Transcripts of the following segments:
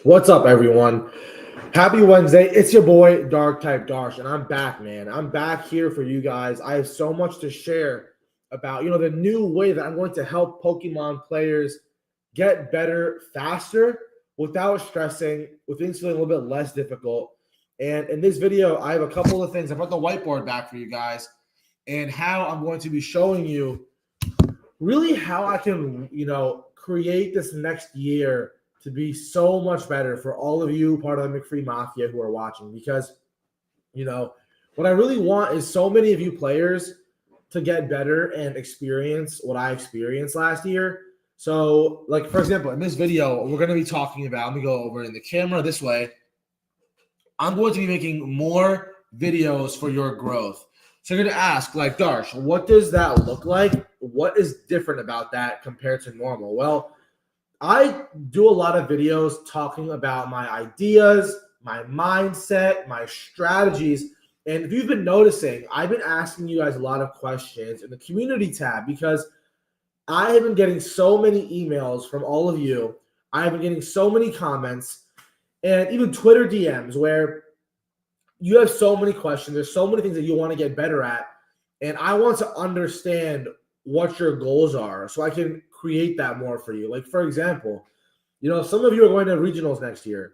What's up, everyone? Happy Wednesday. It's your boy, Dark Type Darsh, and I'm back, man. I'm back here for you guys. I have so much to share about, the new way that I'm going to help Pokemon players get better faster without stressing, with things feeling a little bit less difficult. And in this video, I have a couple of things. I brought the whiteboard back for you guys and how I'm going to be showing you really how I can, create this next year to be so much better for all of you part of the McFree Mafia who are watching. Because, what I really want is so many of you players to get better and experience what I experienced last year. So, like, for example, in this video, we're going to be talking about, let me go over in the camera this way. I'm going to be making more videos for your growth. So you're going to ask, like, Darsh, what does that look like? What is different about that compared to normal? Well, I do a lot of videos talking about my ideas, my mindset, my strategies. And if you've been noticing, I've been asking you guys a lot of questions in the community tab because I have been getting so many emails from all of you. I have been getting so many comments and even Twitter DMs where you have so many questions. There's so many things that you want to get better at. And I want to understand what your goals are so I can create that more for you. Like, for example, some of you are going to regionals next year.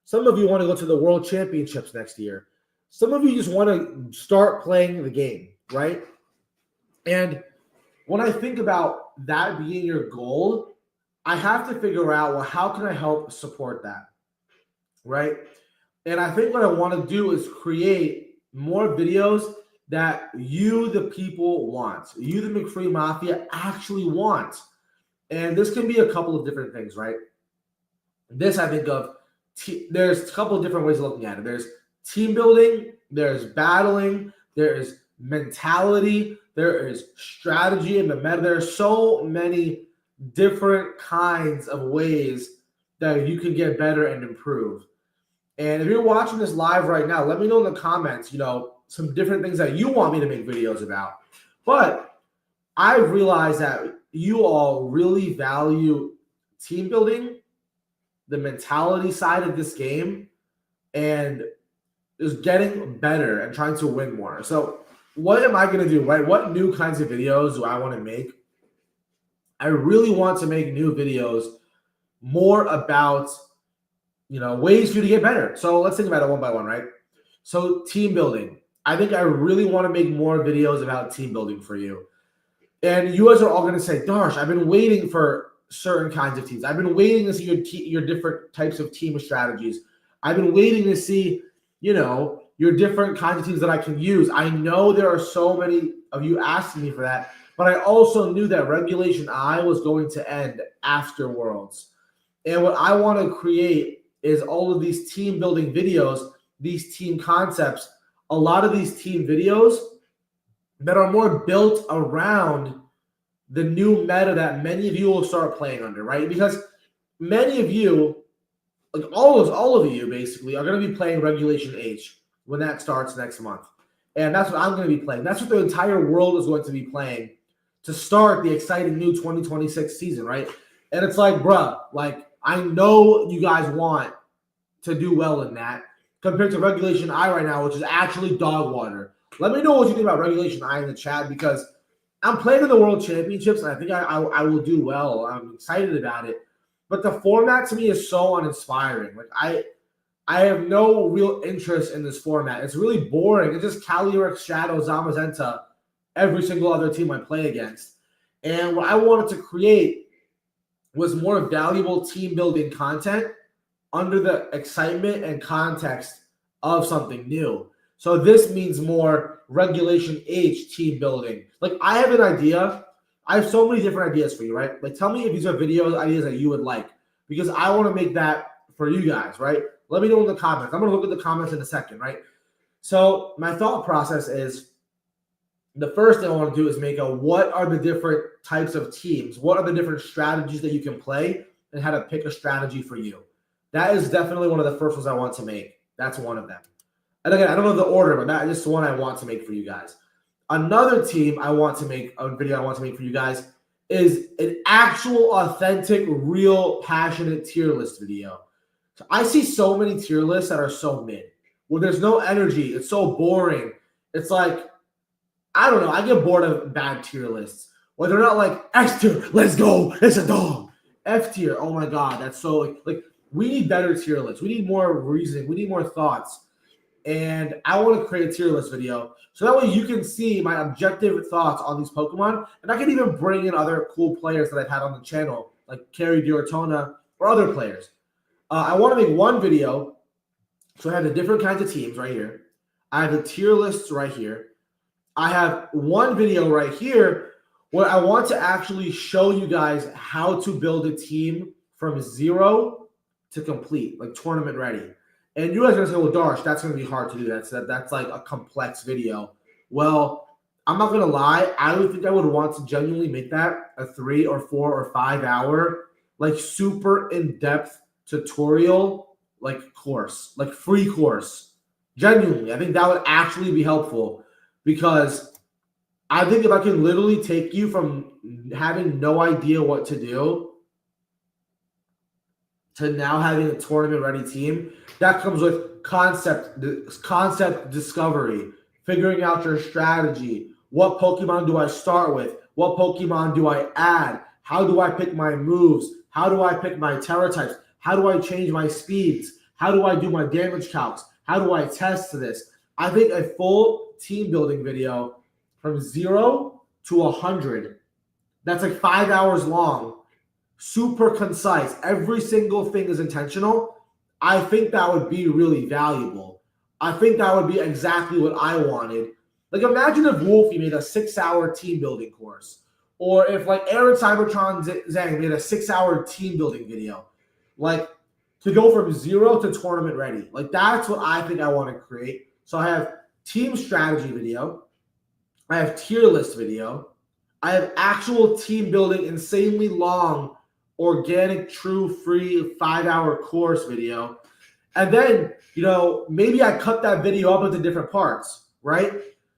Some of you want to go to the world championships next year. Some of you just want to start playing the game, right? And when I think about that being your goal, I have to figure out, well, how can I help support that, right? And I think what I want to do is create more videos that you, the people, want. You, the McFree Mafia, actually want. And this can be a couple of different things, right? This I think of, there's a couple of different ways of looking at it. There's team building, there's battling, there is mentality, there is strategy and the meta. There are so many different kinds of ways that you can get better and improve. And if you're watching this live right now, let me know in the comments, some different things that you want me to make videos about. But I realized that you all really value team building, the mentality side of this game, and just getting better and trying to win more. So what am I going to do, right? What new kinds of videos do I want to make? I really want to make new videos more about ways for you to get better. So let's think about it one by one, right? So team building. I think I really want to make more videos about team building for you. And you guys are all going to say, Darsh, I've been waiting for certain kinds of teams. I've been waiting to see your different types of team strategies. I've been waiting to see, your different kinds of teams that I can use. I know there are so many of you asking me for that, but I also knew that Regulation I was going to end after Worlds. And what I want to create is all of these team building videos, these team concepts, a lot of these team videos that are more built around the new meta that many of you will start playing under, right? Because many of you, like all of you basically, are going to be playing Regulation H when that starts next month. And that's what I'm going to be playing. That's what the entire world is going to be playing to start the exciting new 2026 season, right? And it's like, bruh, like, I know you guys want to do well in that compared to Regulation I right now, which is actually dog water. Let me know what you think about Regulation I in the chat because I'm playing in the World Championships and I think I will do well. I'm excited about it. But the format to me is so uninspiring. Like I have no real interest in this format. It's really boring. It's just Calyrex, Shadow, Zamazenta, every single other team I play against. And what I wanted to create was more valuable team building content under the excitement and context of something new. So this means more Regulation H team building. Like I have an idea. I have so many different ideas for you, right? Like tell me if these are video ideas that you would like because I want to make that for you guys, right? Let me know in the comments. I'm going to look at the comments in a second, right? So my thought process is the first thing I want to do is make what are the different types of teams? What are the different strategies that you can play and how to pick a strategy for you? That is definitely one of the first ones I want to make. That's one of them. And again, I don't know the order, but that is the one I want to make for you guys. Another team I want to make, a video I want to make for you guys is an actual, authentic, real, passionate tier list video. So I see so many tier lists that are so mid, where there's no energy. It's so boring. It's like, I don't know. I get bored of bad tier lists where they're not like X tier, let's go, it's a dog. F tier, oh my god, that's so like we need better tier lists. We need more reasoning. We need more thoughts. And I want to create a tier list video so that way you can see my objective thoughts on these Pokemon, and I can even bring in other cool players that I've had on the channel, like Carrie Duratona or other players. I want to make one video, so I have the different kinds of teams right here. I have the tier lists right here. I have one video right here where I want to actually show you guys how to build a team from 0 to complete, like tournament ready. And you guys are going to say, well, Darsh, that's going to be hard to do. That's like a complex video. Well, I'm not going to lie. I would think I would want to genuinely make that a 3 or 4 or 5 hour, like super in-depth tutorial, like course, like free course. Genuinely, I think that would actually be helpful, because I think if I can literally take you from having no idea what to do to now having a tournament-ready team, that comes with concept discovery, figuring out your strategy. What Pokemon do I start with? What Pokemon do I add? How do I pick my moves? How do I pick my Terra types? How do I change my speeds? How do I do my damage calcs? How do I test this? I think a full team building video from 0 to 100, that's like 5 hours long, super concise, every single thing is intentional. I think that would be really valuable. I think that would be exactly what I wanted. Like, imagine if Wolfie made a 6-hour team building course, or if like Aaron Cybertron Zhang made a 6-hour team building video, like to go from 0 to tournament ready. Like, that's what I think I want to create. So I have team strategy video, I have tier list video, I have actual team building, insanely long, organic, true, free 5-hour course video. And then, maybe I cut that video up into different parts, right?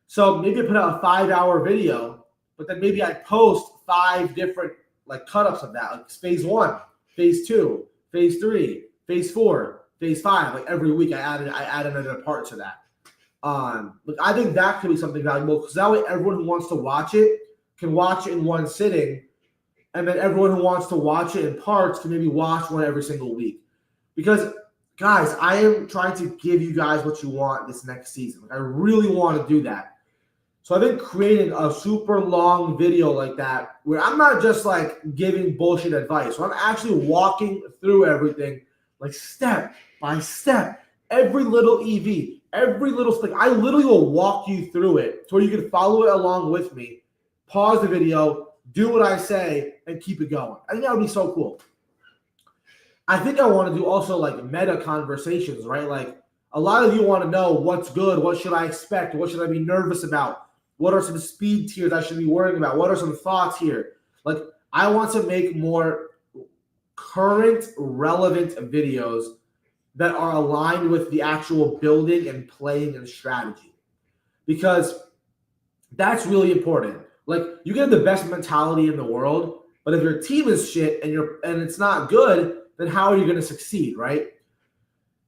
So maybe I put out a 5-hour video, but then maybe I post 5 different like cut-ups of that, like phase 1, phase 2, phase 3, phase 4, phase 5. Like every week I add another part to that. Like I think that could be something valuable, because that way everyone who wants to watch it can watch it in one sitting, and then everyone who wants to watch it in parts can maybe watch one every single week. Because, guys, I am trying to give you guys what you want this next season. Like, I really want to do that. So I've been creating a super long video like that, where I'm not just like giving bullshit advice. Where I'm actually walking through everything, like step by step, every little EV, every little thing. I literally will walk you through it so you can follow it along with me. Pause the video, do what I say, and keep it going. I think that would be so cool. I think I want to do also like meta conversations, right? Like, a lot of you want to know what's good, what should I expect, what should I be nervous about, what are some speed tiers I should be worrying about, what are some thoughts here? Like, I want to make more current, relevant videos that are aligned with the actual building and playing and strategy, because that's really important. Like, you can have the best mentality in the world, but if your team is shit and it's not good, then how are you going to succeed, right?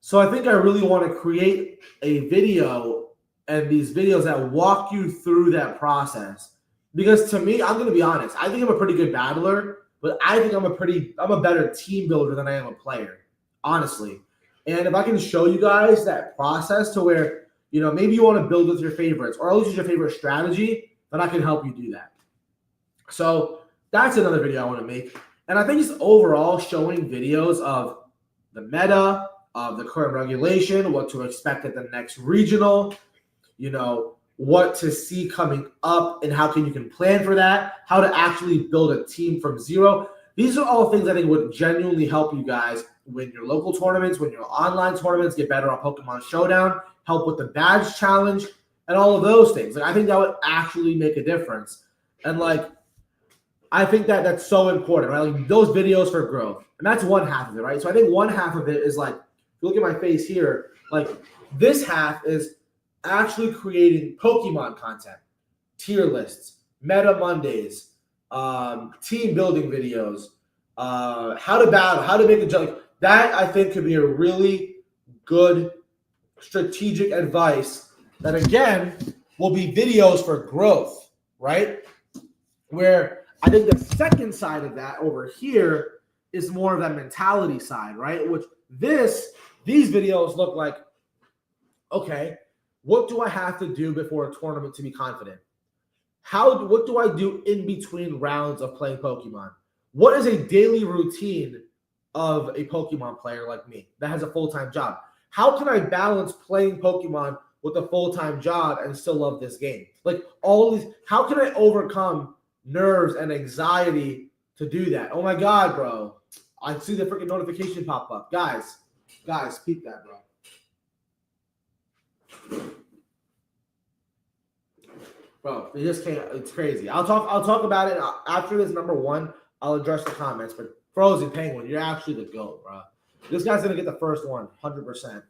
So I think I really want to create a video and these videos that walk you through that process. Because to me, I'm going to be honest, I think I'm a pretty good battler, but I think I'm a better team builder than I am a player, honestly. And if I can show you guys that process to where, maybe you want to build with your favorites, or at least use your favorite strategy, then I can help you do that. So that's another video I want to make. And I think just overall showing videos of the meta, of the current regulation, what to expect at the next regional, what to see coming up and how you can plan for that, how to actually build a team from 0. These are all things I think would genuinely help you guys win your local tournaments, win your online tournaments, get better on Pokemon Showdown, help with the badge challenge, and all of those things. Like, I think that would actually make a difference. And like, I think that's so important, right? Like, those videos for growth. And that's one half of it, right? So I think one half of it is like, if you look at my face here, like this half is actually creating Pokemon content, tier lists, Meta Mondays, team building videos, how to battle, how to make a jump, like that I think could be a really good strategic advice that, again, will be videos for growth, right? Where I think the second side of that over here is more of that mentality side, right? Which these videos look like, okay, what do I have to do before a tournament to be confident? What do I do in between rounds of playing Pokemon? What is a daily routine of a Pokemon player like me that has a full-time job? How can I balance playing Pokemon with a full-time job and still love this game? Like all these, how can I overcome nerves and anxiety to do that? Oh my God, bro. I see the freaking notification pop up. Guys, peep that, bro. Bro, they just can't. It's crazy. I'll talk about it after this. Number one, I'll address the comments. But Frozen Penguin, you're actually the GOAT, bro. This guy's gonna get the first one, 100%.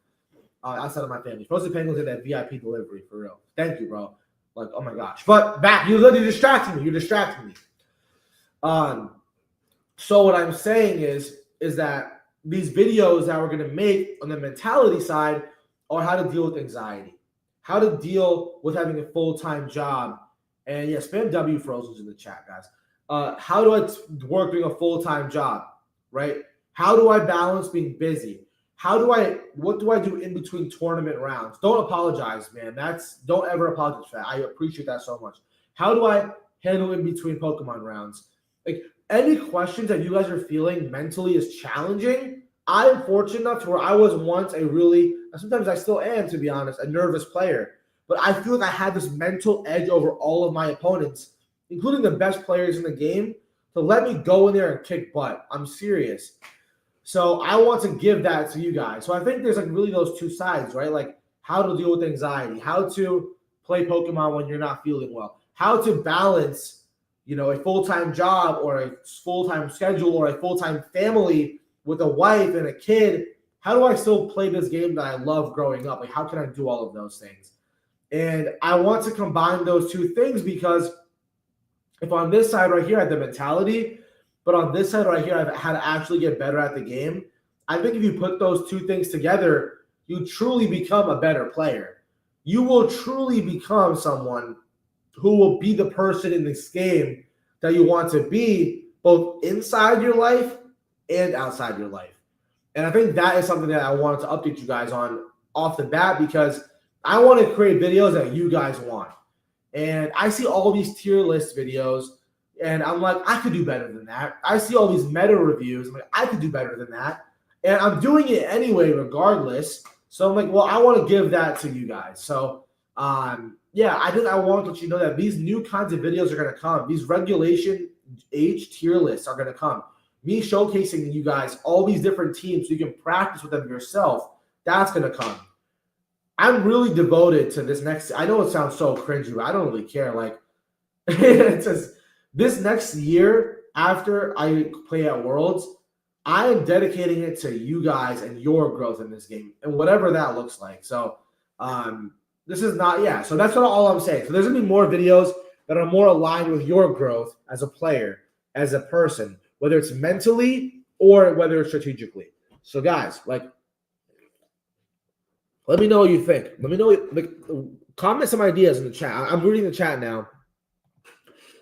Outside of my family, Frozen Penguin's in that VIP delivery for real. Thank you, bro. Like, oh my gosh. But back, you're literally distracting me. You're distracting me. So what I'm saying is that these videos that we're gonna make on the mentality side are how to deal with anxiety, how to deal with having a full-time job. And yeah, spam W Frozen's in the chat, guys. How do I work doing a full-time job, right? How do I balance being busy? What do I do in between tournament rounds? Don't apologize, man. Don't ever apologize for that. I appreciate that so much. How do I handle in between Pokemon rounds? Like, any questions that you guys are feeling mentally is challenging, I'm fortunate enough to where I was once sometimes I still am, to be honest, a nervous player. But I feel like I had this mental edge over all of my opponents, including the best players in the game, to let me go in there and kick butt. I'm serious. So I want to give that to you guys. So I think there's like really those two sides, right? Like how to deal with anxiety, how to play Pokemon when you're not feeling well, how to balance, a full-time job or a full-time schedule or a full-time family with a wife and a kid. How do I still play this game that I love growing up? Like, how can I do all of those things? And I want to combine those two things because if on this side right here I had the mentality, but on this side right here I've had to actually get better at the game, I think if you put those two things together, you truly become a better player. You will truly become someone who will be the person in this game that you want to be, both inside your life and outside your life. And I think that is something that I wanted to update you guys on off the bat because I want to create videos that you guys want. And I see all these tier list videos, and I'm like, I could do better than that. I see all these meta reviews. I'm like, I could do better than that. And I'm doing it anyway, regardless. So I'm like, well, I want to give that to you guys. So, yeah, I want to let you know that these new kinds of videos are going to come. These regulation age tier lists are going to come. Me showcasing you guys all these different teams so you can practice with them yourself. That's going to come. I'm really devoted to this next. I know it sounds so cringy, but I don't really care. Like, it says this next year after I play at Worlds, I am dedicating it to you guys and your growth in this game and whatever that looks like. So, this is not, yeah. So that's all I'm saying. So there's gonna be more videos that are more aligned with your growth as a player, as a person, whether it's mentally or whether it's strategically. So guys, like, let me know what you think. Let me know, like, comment some ideas in the chat. I'm reading the chat now.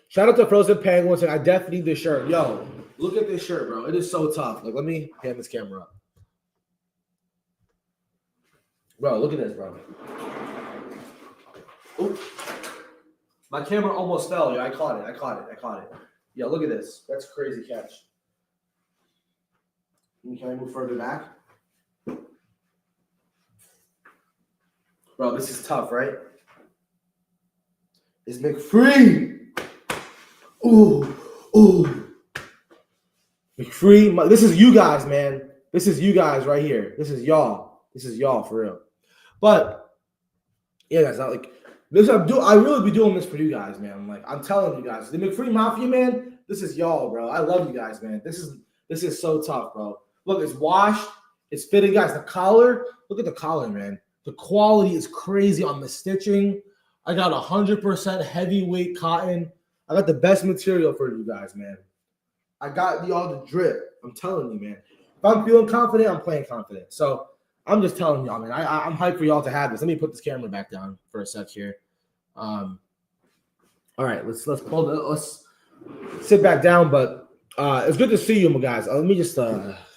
Shout out to Frozen Penguin saying, I definitely need this shirt. Yo, look at this shirt, bro. It is so tough. Like, let me hand this camera up. Bro, look at this, bro. Ooh. My camera almost fell. Yo, I caught it. Yo, look at this. That's a crazy catch. Can I move further back? Bro, this is tough, right? It's McFree. Ooh. McFree. This is you guys, man. This is you guys right here. This is y'all. This is y'all for real. But yeah, guys, I really be doing this for you guys, man. Like, I'm telling you guys, the McFree Mafia, man. This is y'all, bro. I love you guys, man. This is so tough, bro. Look, it's washed. It's fitting, guys. The collar. Look at the collar, man. The quality is crazy on the stitching. I got 100% heavyweight cotton. I got the best material for you guys, man. I got all the drip. I'm telling you, man. If I'm feeling confident, I'm playing confident. So I'm just telling y'all, man. I'm hyped for y'all to have this. Let me put this camera back down for a sec here. All right, let's sit back down. But it's good to see you, my guys. Let me just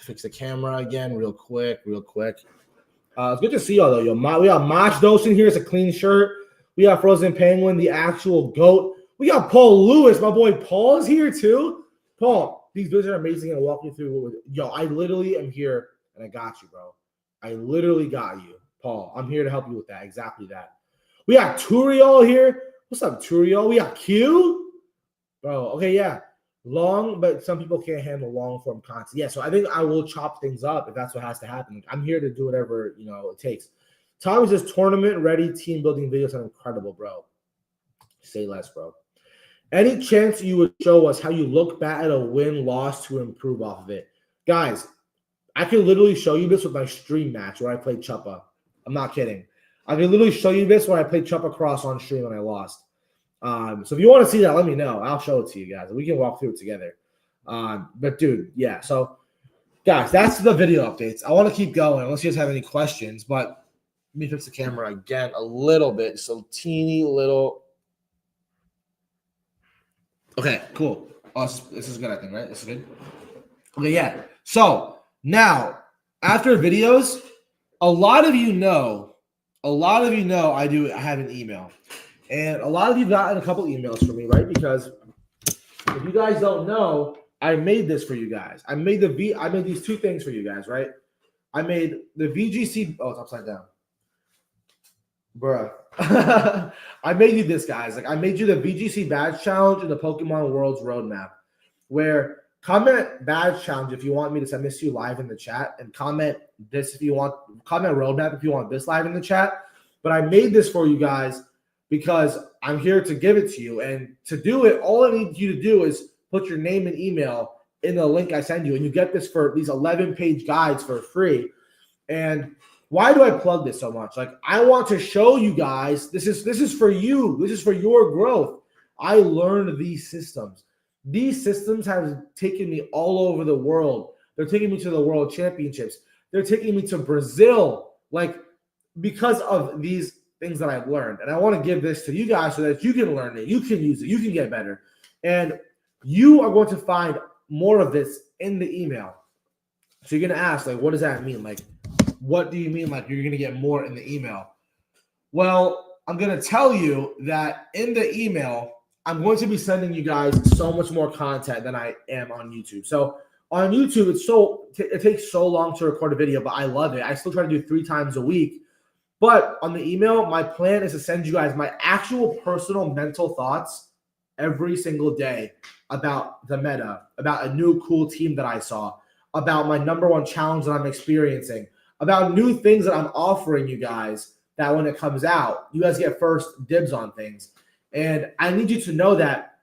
fix the camera again, real quick. It's good to see y'all though. We got Mach Dawson here. It's a clean shirt. We got Frozen Penguin, the actual GOAT. We got Paul Lewis. My boy Paul is here too. Paul, these videos are amazing. I'm walking through. Yo, I literally am here and I got you, bro. I literally got you, Paul. I'm here to help you with that. Exactly that. We got Turiel here. What's up, Turiel? We got Q. Bro, okay, yeah. Long, but some people can't handle long form content. Yeah, so I think I will chop things up if that's what has to happen. I'm here to do whatever it takes. Tom is just tournament ready team building videos are incredible, bro. Say less, bro. Any chance you would show us how you look back at a win-loss to improve off of it? Guys, I can literally show you this with my stream match where I played Chuppa. I'm not kidding. I can literally show you this where I played Chuppa Cross on stream and I lost. So if you want to see that, let me know. I'll show it to you guys. We can walk through it together. But dude, yeah. So guys, that's the video updates. I want to keep going unless you guys have any questions, but let me fix the camera again a little bit. So teeny little. Okay, cool. Oh, this is good, I think, right? This is good. Okay, yeah. So now after videos, a lot of you know I have an email. And a lot of you gotten a couple emails from me, right? Because if you guys don't know, I made this for you guys. I made these two things for you guys, right? I made the VGC. Oh, it's upside down. Bruh. I made you this, guys. Like I made you the VGC badge challenge and the Pokemon Worlds roadmap. Where comment badge challenge if you want me to send this to you live in the chat, and comment this if you want, comment roadmap if you want this live in the chat. But I made this for you guys because I'm here to give it to you. And to do it, all I need you to do is put your name and email in the link I send you. And you get this for these 11-page guides for free. And why do I plug this so much? Like, I want to show you guys, this is for you. This is for your growth. I learned these systems. These systems have taken me all over the world. They're taking me to the World Championships. They're taking me to Brazil, like, because of these things that I've learned. And I want to give this to you guys so that you can learn it, you can use it, you can get better. And you are going to find more of this in the email. So you're going to ask, like, what does that mean? Like, what do you mean, like, you're going to get more in the email? Well, I'm going to tell you that in the email, I'm going to be sending you guys so much more content than I am on YouTube. So on YouTube, it takes so long to record a video, but I love it. I still try to do 3 times a week. But on the email, my plan is to send you guys my actual personal mental thoughts every single day about the meta, about a new cool team that I saw, about my #1 challenge that I'm experiencing, about new things that I'm offering you guys that when it comes out, you guys get first dibs on things. And I need you to know that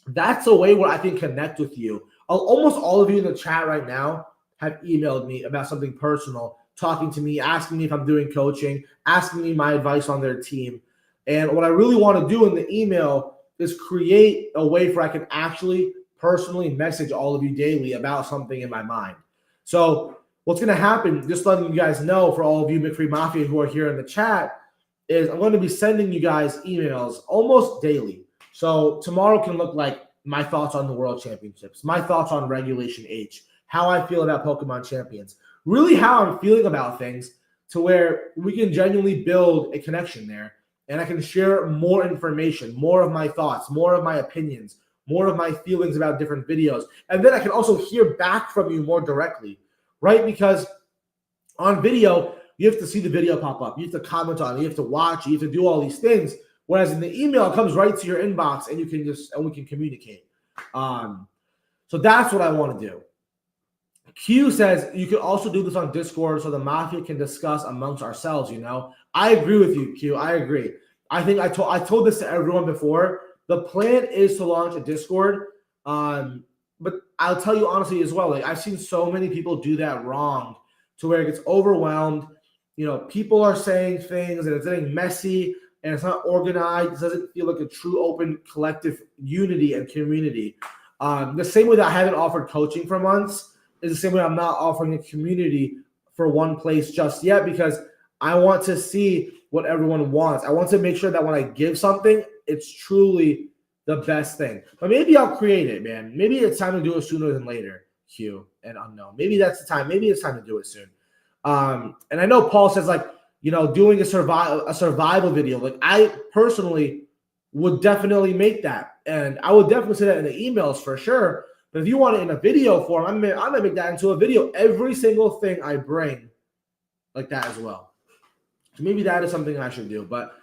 that's a way where I can connect with you. Almost all of you in the chat right now have emailed me about something personal, talking to me, asking me if I'm doing coaching, asking me my advice on their team. And what I really want to do in the email is create a way where I can actually personally message all of you daily about something in my mind. So what's going to happen, just letting you guys know for all of you McFree Mafia who are here in the chat, is I'm going to be sending you guys emails almost daily. So tomorrow can look like my thoughts on the World Championships, my thoughts on Regulation H, how I feel about Pokemon Champions, really how I'm feeling about things, to where we can genuinely build a connection there. And I can share more information, more of my thoughts, more of my opinions, more of my feelings about different videos. And then I can also hear back from you more directly, right? Because on video, you have to see the video pop up. You have to comment on it. You have to watch. You have to do all these things. Whereas in the email, it comes right to your inbox, and we can communicate. So that's what I want to do. Q says you could also do this on Discord so the Mafia can discuss amongst ourselves. I agree with you, Q. I agree. I think I told this to everyone before. The plan is to launch a Discord. But I'll tell you honestly as well, like, I've seen so many people do that wrong, to where it gets overwhelmed. People are saying things and it's getting messy and it's not organized. It doesn't feel like a true open collective unity and community. The same way that I haven't offered coaching for months is the same way I'm not offering a community for one place just yet, because I want to see what everyone wants. I want to make sure that when I give something, it's truly the best thing. But maybe I'll create it, man. Maybe it's time to do it sooner than later, Q and Unknown. Maybe that's the time. Maybe it's time to do it soon. And I know Paul says, like, doing a survival video. Like, I personally would definitely make that. And I would definitely say that in the emails for sure. But if you want it in a video form, I'm gonna make that into a video. Every single thing I bring like that as well. So maybe that is something I should do. But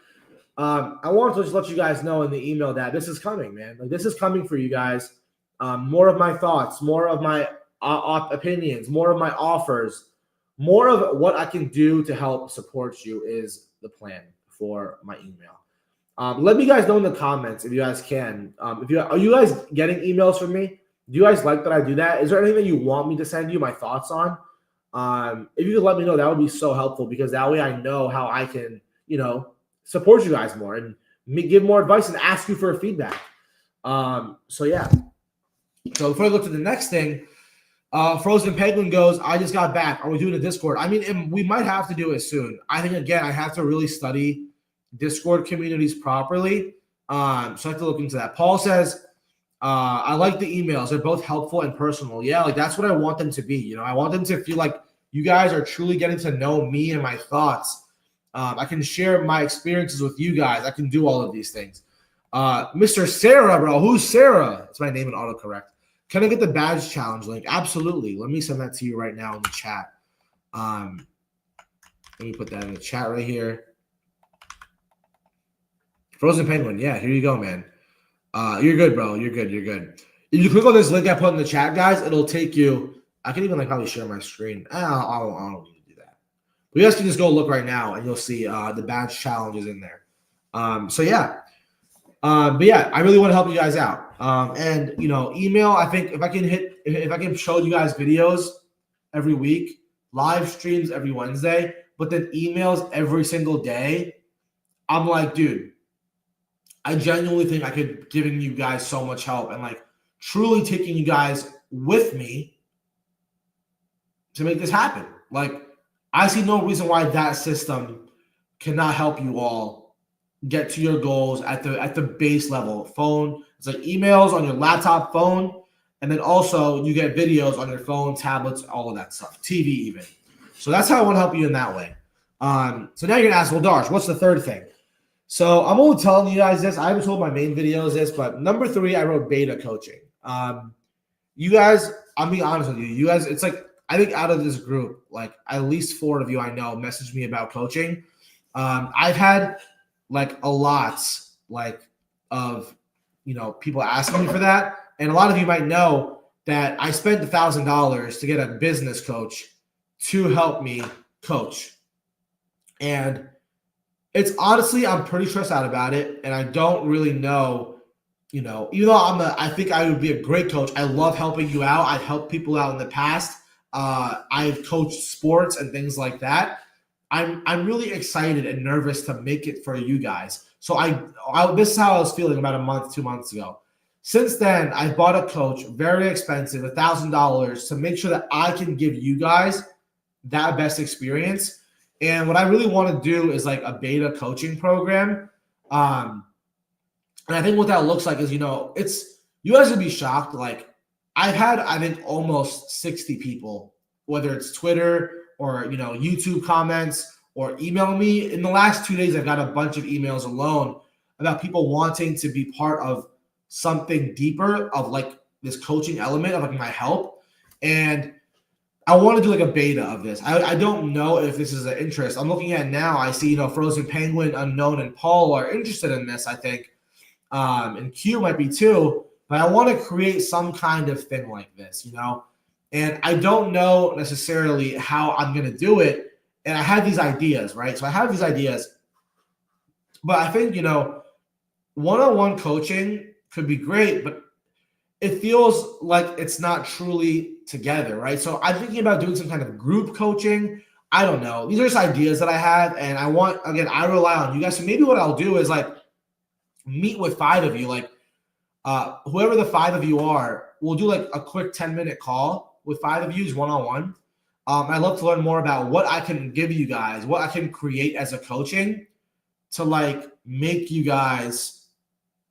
I wanted to just let you guys know in the email that this is coming, man. Like, this is coming for you guys. More of my thoughts, more of my opinions, more of my offers, more of what I can do to help support you is the plan for my email. Let me guys know in the comments if you guys can. Are you guys getting emails from me? Do you guys like that I do that? Is there anything you want me to send you my thoughts on? If you could let me know, that would be so helpful, because that way I know how I can, support you guys more and give more advice and ask you for feedback. So yeah. So before I go to the next thing, Frozen Penguin goes, I just got back. Are we doing a Discord? I mean, we might have to do it soon. I think, again, I have to really study Discord communities properly. So I have to look into that. Paul says, I like the emails. They're both helpful and personal. Yeah, like, that's what I want them to be. I want them to feel like you guys are truly getting to know me and my thoughts. I can share my experiences with you guys. I can do all of these things. Mr. Sarah, bro. Who's Sarah? It's my name in autocorrect. Can I get the badge challenge link? Absolutely. Let me send that to you right now in the chat. Let me put that in the chat right here. Frozen Penguin. Yeah, here you go, man. You're good, bro. You're good. You're good. If you click on this link I put in the chat, guys, it'll take you. I can even probably share my screen. I don't need to do that. But you guys can just go look right now, and you'll see the badge challenge is in there. So yeah. But yeah, I really want to help you guys out. And email. I think if I can show you guys videos every week, live streams every Wednesday, but then emails every single day, I'm like, dude, I genuinely think I could giving you guys so much help and like truly taking you guys with me to make this happen. Like, I see no reason why that system cannot help you all get to your goals at the base level. Phone, it's like emails on your laptop, phone, and then also you get videos on your phone, tablets, all of that stuff, TV even. So that's how I want to help you in that way. So now you're gonna ask, well, Darsh, what's the third thing? So I'm only telling you guys this. I haven't told my main videos this, but number 3, I wrote beta coaching. You guys, I'm being honest with you. You guys, it's like, I think out of this group, like at least 4 of you I know messaged me about coaching. I've had like a lot of people asking me for that, and a lot of you might know that I spent $1,000 to get a business coach to help me coach, and it's honestly, I'm pretty stressed out about it, and I don't really know, even though I think I would be a great coach. I love helping you out. I've helped people out in the past. I've coached sports and things like that. I'm really excited and nervous to make it for you guys. So this is how I was feeling about a month, 2 months ago. Since then, I bought a coach, very expensive, $1,000, to make sure that I can give you guys that best experience. And what I really want to do is like a beta coaching program. And I think what that looks like is, you guys would be shocked. Like, I've had, I think, almost 60 people, whether it's Twitter or YouTube comments or email me. In the last 2 days, I've got a bunch of emails alone about people wanting to be part of something deeper of like this coaching element of like my help. And I want to do like a beta of this. I don't know if this is an interest. I'm looking at it now. I see, Frozen Penguin, Unknown, and Paul are interested in this, I think. And Q might be too. But I want to create some kind of thing like this, And I don't know necessarily how I'm going to do it. And I have these ideas, right? So I have these ideas. But I think, one-on-one coaching could be great, but it feels like it's not truly together, right? So I'm thinking about doing some kind of group coaching. I don't know. These are just ideas that I have. And I rely on you guys. So maybe what I'll do is like meet with 5 of you, like whoever the 5 of you are, we'll do like a quick 10-minute call. with 5 of you one-on-one. I'd love to learn more about what I can give you guys, what I can create as a coaching to like make you guys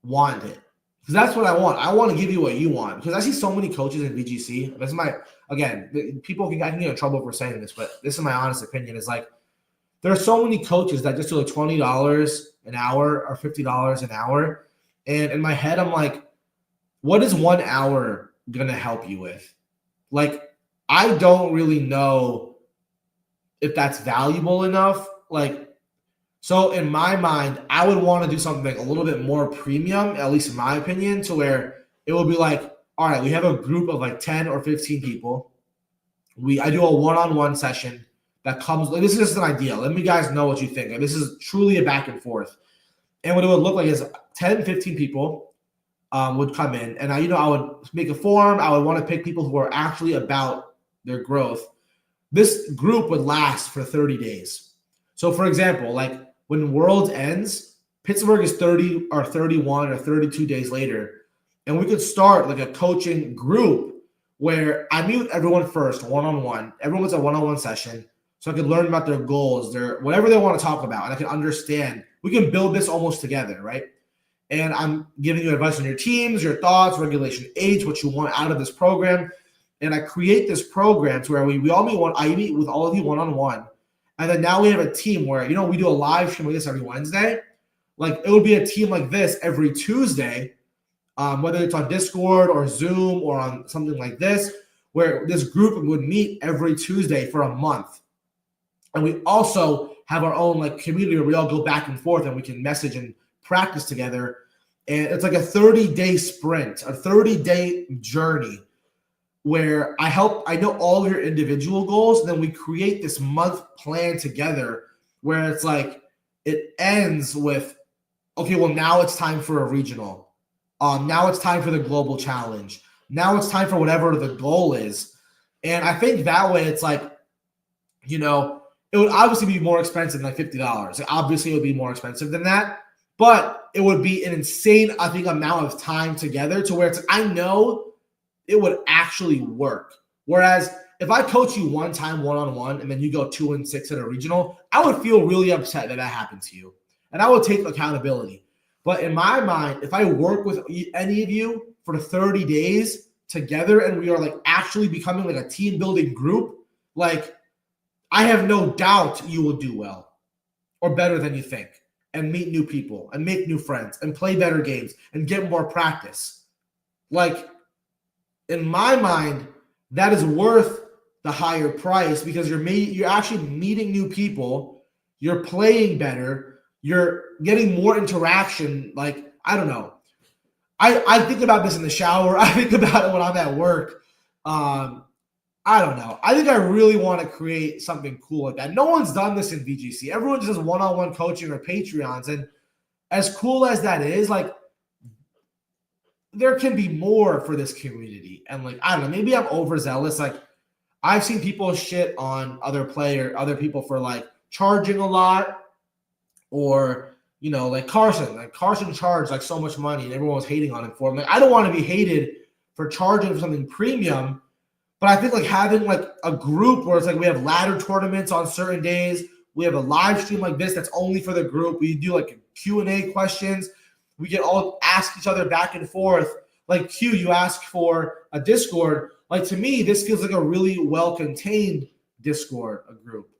want it. Because that's what I want. I want to give you what you want. Because I see so many coaches in VGC. This is I can get in trouble for saying this, but this is my honest opinion. Is like there are so many coaches that just do like $20 an hour or $50 an hour. And in my head, I'm like, what is 1 hour gonna help you with? Like, I don't really know if that's valuable enough. Like, so in my mind, I would want to do something a little bit more premium, at least in my opinion, to where it would be like, all right, we have a group of like 10 or 15 people. I do a one-on-one session that comes. Like, this is just an idea. Let me guys know what you think. Like, this is truly a back and forth. And what it would look like is 10, 15 people would come in, and I would make a form. I would want to pick people who are actually about their growth. This group would last for 30 days. So, for example, like when Worlds ends, Pittsburgh is 30 or 31 or 32 days later, and we could start like a coaching group where I meet with everyone first, one-on-one. Everyone gets a one-on-one session, so I could learn about their goals, their whatever they want to talk about, and I can understand. We can build this almost together, right? And I'm giving you advice on your teams, your thoughts, regulation age, what you want out of this program. And I create this program to where we all meet I meet with all of you one-on-one. And then now we have a team where, we do a live stream like this every Wednesday. Like, it would be a team like this every Tuesday, whether it's on Discord or Zoom or on something like this, where this group would meet every Tuesday for a month. And we also have our own like community where we all go back and forth and we can message and practice together. And it's like a 30-day sprint, a 30-day journey where I know all of your individual goals. And then we create this month plan together where it's like, it ends with, okay, well, now it's time for a regional. Now it's time for the global challenge. Now it's time for whatever the goal is. And I think that way it's like, it would obviously be more expensive than like $50. Obviously, it would be more expensive than that. But it would be an insane, I think, amount of time together to where it's like, I know it would actually work. Whereas if I coach you one time one-on-one and then you go 2-6 at a regional, I would feel really upset that happened to you. And I would take accountability. But in my mind, if I work with any of you for 30 days together and we are like actually becoming like a team building group, like I have no doubt you will do well or better than you think and meet new people and make new friends and play better games and get more practice. Like, in my mind, that is worth the higher price because you're actually meeting new people, you're playing better, you're getting more interaction. Like, I don't know. I think about this in the shower. I think about it when I'm at work. I don't know. I think I really want to create something cool like that. No one's done this in VGC. Everyone just does one-on-one coaching or Patreons. And as cool as that is, like, there can be more for this community. And like, I don't know, maybe I'm overzealous. Like, I've seen people shit on other people for like charging a lot or, like Carson. Like Carson charged like so much money and everyone was hating on him for him. Like, I don't want to be hated for charging for something premium. But I think like having like a group where it's like we have ladder tournaments on certain days. We have a live stream like this that's only for the group. We do like Q&A questions. We can all ask each other back and forth. Like Q, you ask for a Discord. Like, to me, this feels like a really well-contained Discord, a group.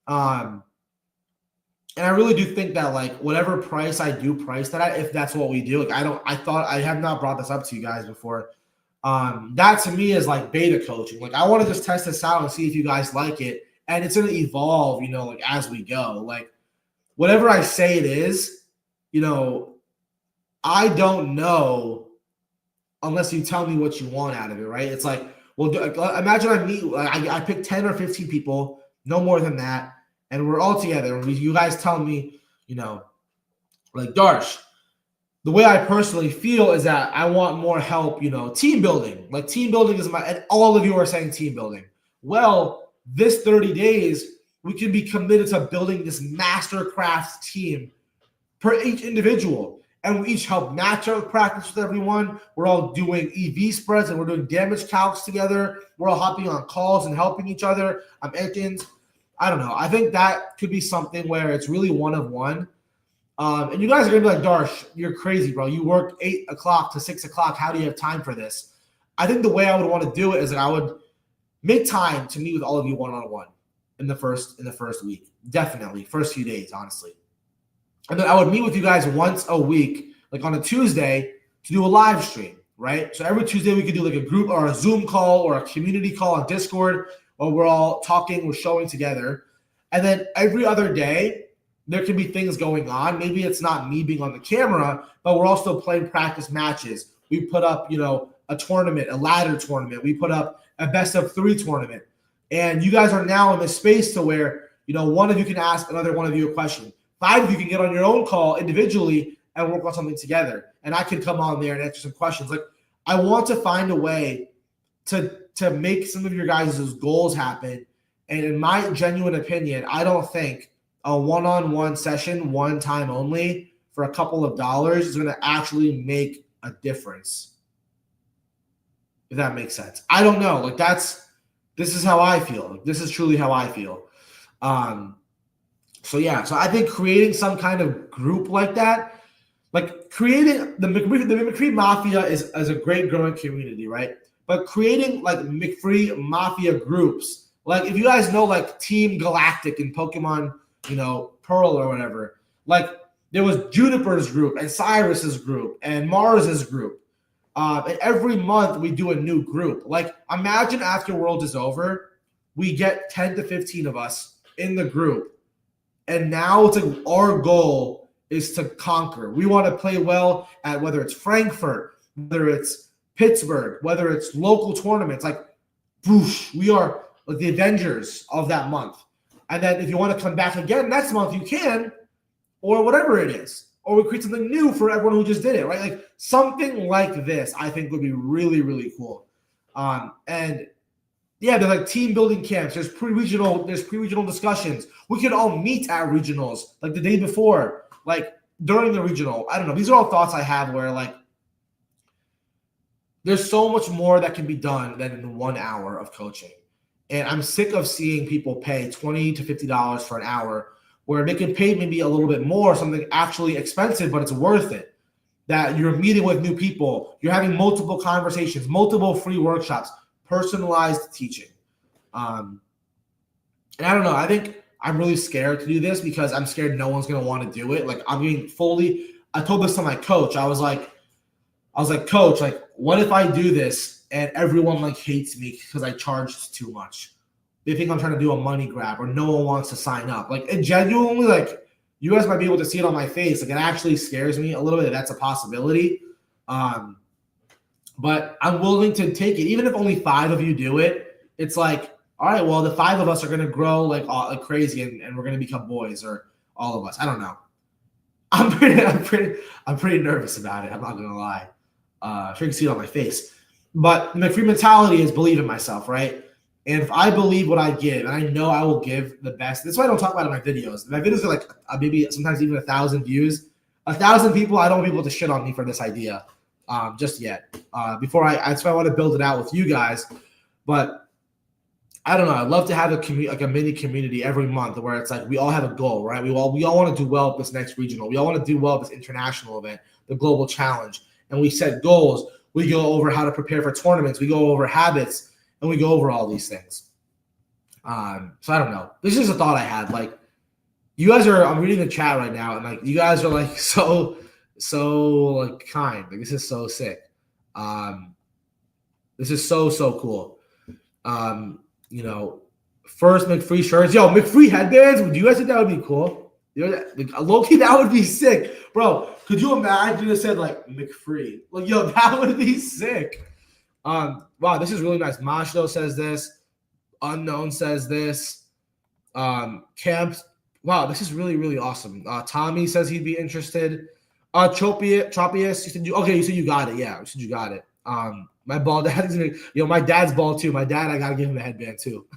And I really do think that like whatever price I do price that at, if that's what we do, like I have not brought this up to you guys before. That to me is like beta coaching. Like, I want to just test this out and see if you guys like it. And it's going to evolve, like as we go. Like, whatever I say it is, I don't know unless you tell me what you want out of it, right? It's like, well, imagine I pick 10 or 15 people, no more than that, and we're all together. And you guys tell me, like, Darsh, the way I personally feel is that I want more help, team building. Like, team building is and all of you are saying team building. Well, this 30 days, we can be committed to building this mastercraft team per each individual. and we each help matchup practice with everyone. We're all doing EV spreads and we're doing damage calcs together. We're all hopping on calls and helping each other. Ekins. I don't know. I think that could be something where it's really one-of-one. And you guys are going to be like, Darsh, you're crazy, bro. You work 8 o'clock to 6 o'clock. How do you have time for this? I think the way I would want to do it is that I would make time to meet with all of you one-on-one in the first week. Definitely. First few days, honestly. And then I would meet with you guys once a week, like on a Tuesday, to do a live stream, right? So every Tuesday we could do like a group or a Zoom call or a community call on Discord where we're all talking, we're showing together. And then every other day, there can be things going on. Maybe it's not me being on the camera, but we're also playing practice matches. We put up, a tournament, a ladder tournament. We put up a best of 3 tournament. And you guys are now in the space to where, one of you can ask another one of you a question. 5 of you can get on your own call individually and work on something together. And I can come on there and answer some questions. Like, I want to find a way to make some of your guys' goals happen. And in my genuine opinion, I don't think a one-on-one session, one time only, for a couple of dollars is going to actually make a difference. If that makes sense. I don't know. Like, this is how I feel. Like, this is truly how I feel. So I think creating some kind of group like that, like creating the McCree Mafia is a great growing community, right? But creating like McFree Mafia groups, like if you guys know like Team Galactic in Pokemon, Pearl or whatever, like there was Juniper's group and Cyrus's group and Mars's group. And every month we do a new group. Like imagine after Worlds is over, we get 10 to 15 of us in the group. And now it's like our goal is to conquer. We want to play well at whether it's Frankfurt, whether it's Pittsburgh, whether it's local tournaments, like boosh, we are like the Avengers of that month. And then if you want to come back again next month, you can, or whatever it is. Or we create something new for everyone who just did it, right? Like something like this, I think would be really, really cool. And yeah, they're like team building camps. There's pre-regional discussions. We could all meet at regionals like the day before, like during the regional. I don't know. These are all thoughts I have where like there's so much more that can be done than in 1 hour of coaching. And I'm sick of seeing people pay $20 to $50 for an hour where they can pay maybe a little bit more, something actually expensive, but it's worth it. That you're meeting with new people, you're having multiple conversations, multiple free workshops, personalized teaching. And I don't know, I think I'm really scared to do this because I'm scared no one's going to want to do it. Like I'm being I told this to my coach. I was like, Coach, like, what if I do this and everyone like hates me because I charged too much? They think I'm trying to do a money grab or no one wants to sign up. Like it genuinely, like you guys might be able to see it on my face. Like it actually scares me a little bit. That's a possibility. But I'm willing to take it. Even if only 5 of you do it, it's like, all right, well, the 5 of us are going to grow like crazy and we're going to become boys or all of us. I don't know. I'm pretty nervous about it. I'm not going to lie. I'm sure you can see it on my face. But the McFree mentality is believe in myself, right? And if I believe what I give, and I know I will give the best, that's why I don't talk about it in my videos. My videos are like maybe sometimes even 1,000 views. 1,000 people, I don't want people to shit on me for this idea just yet. That's why I want to build it out with you guys. But I don't know. I'd love to have a mini community every month where it's like we all have a goal, right? We all want to do well at this next regional. We all want to do well at this international event, the global challenge. And we set goals. We go over how to prepare for tournaments. We go over habits, and we go over all these things. So I don't know. This is a thought I had. Like, you guys I'm reading the chat right now, and like you guys are like so like kind. Like this is so sick. This is so cool. First McFree shirts. Yo, McFree headbands. Would you guys think that would be cool? Low-key, that would be sick. Bro, could you imagine it said like McFree? Like, yo, that would be sick. Wow, this is really nice. Mashdo says this. Unknown says this. Camps. Wow, this is really, really awesome. Tommy says he'd be interested. Tropius, you said you got it. Yeah, you said you got it. My bald dad is my dad's bald too. My dad, I gotta give him a headband too.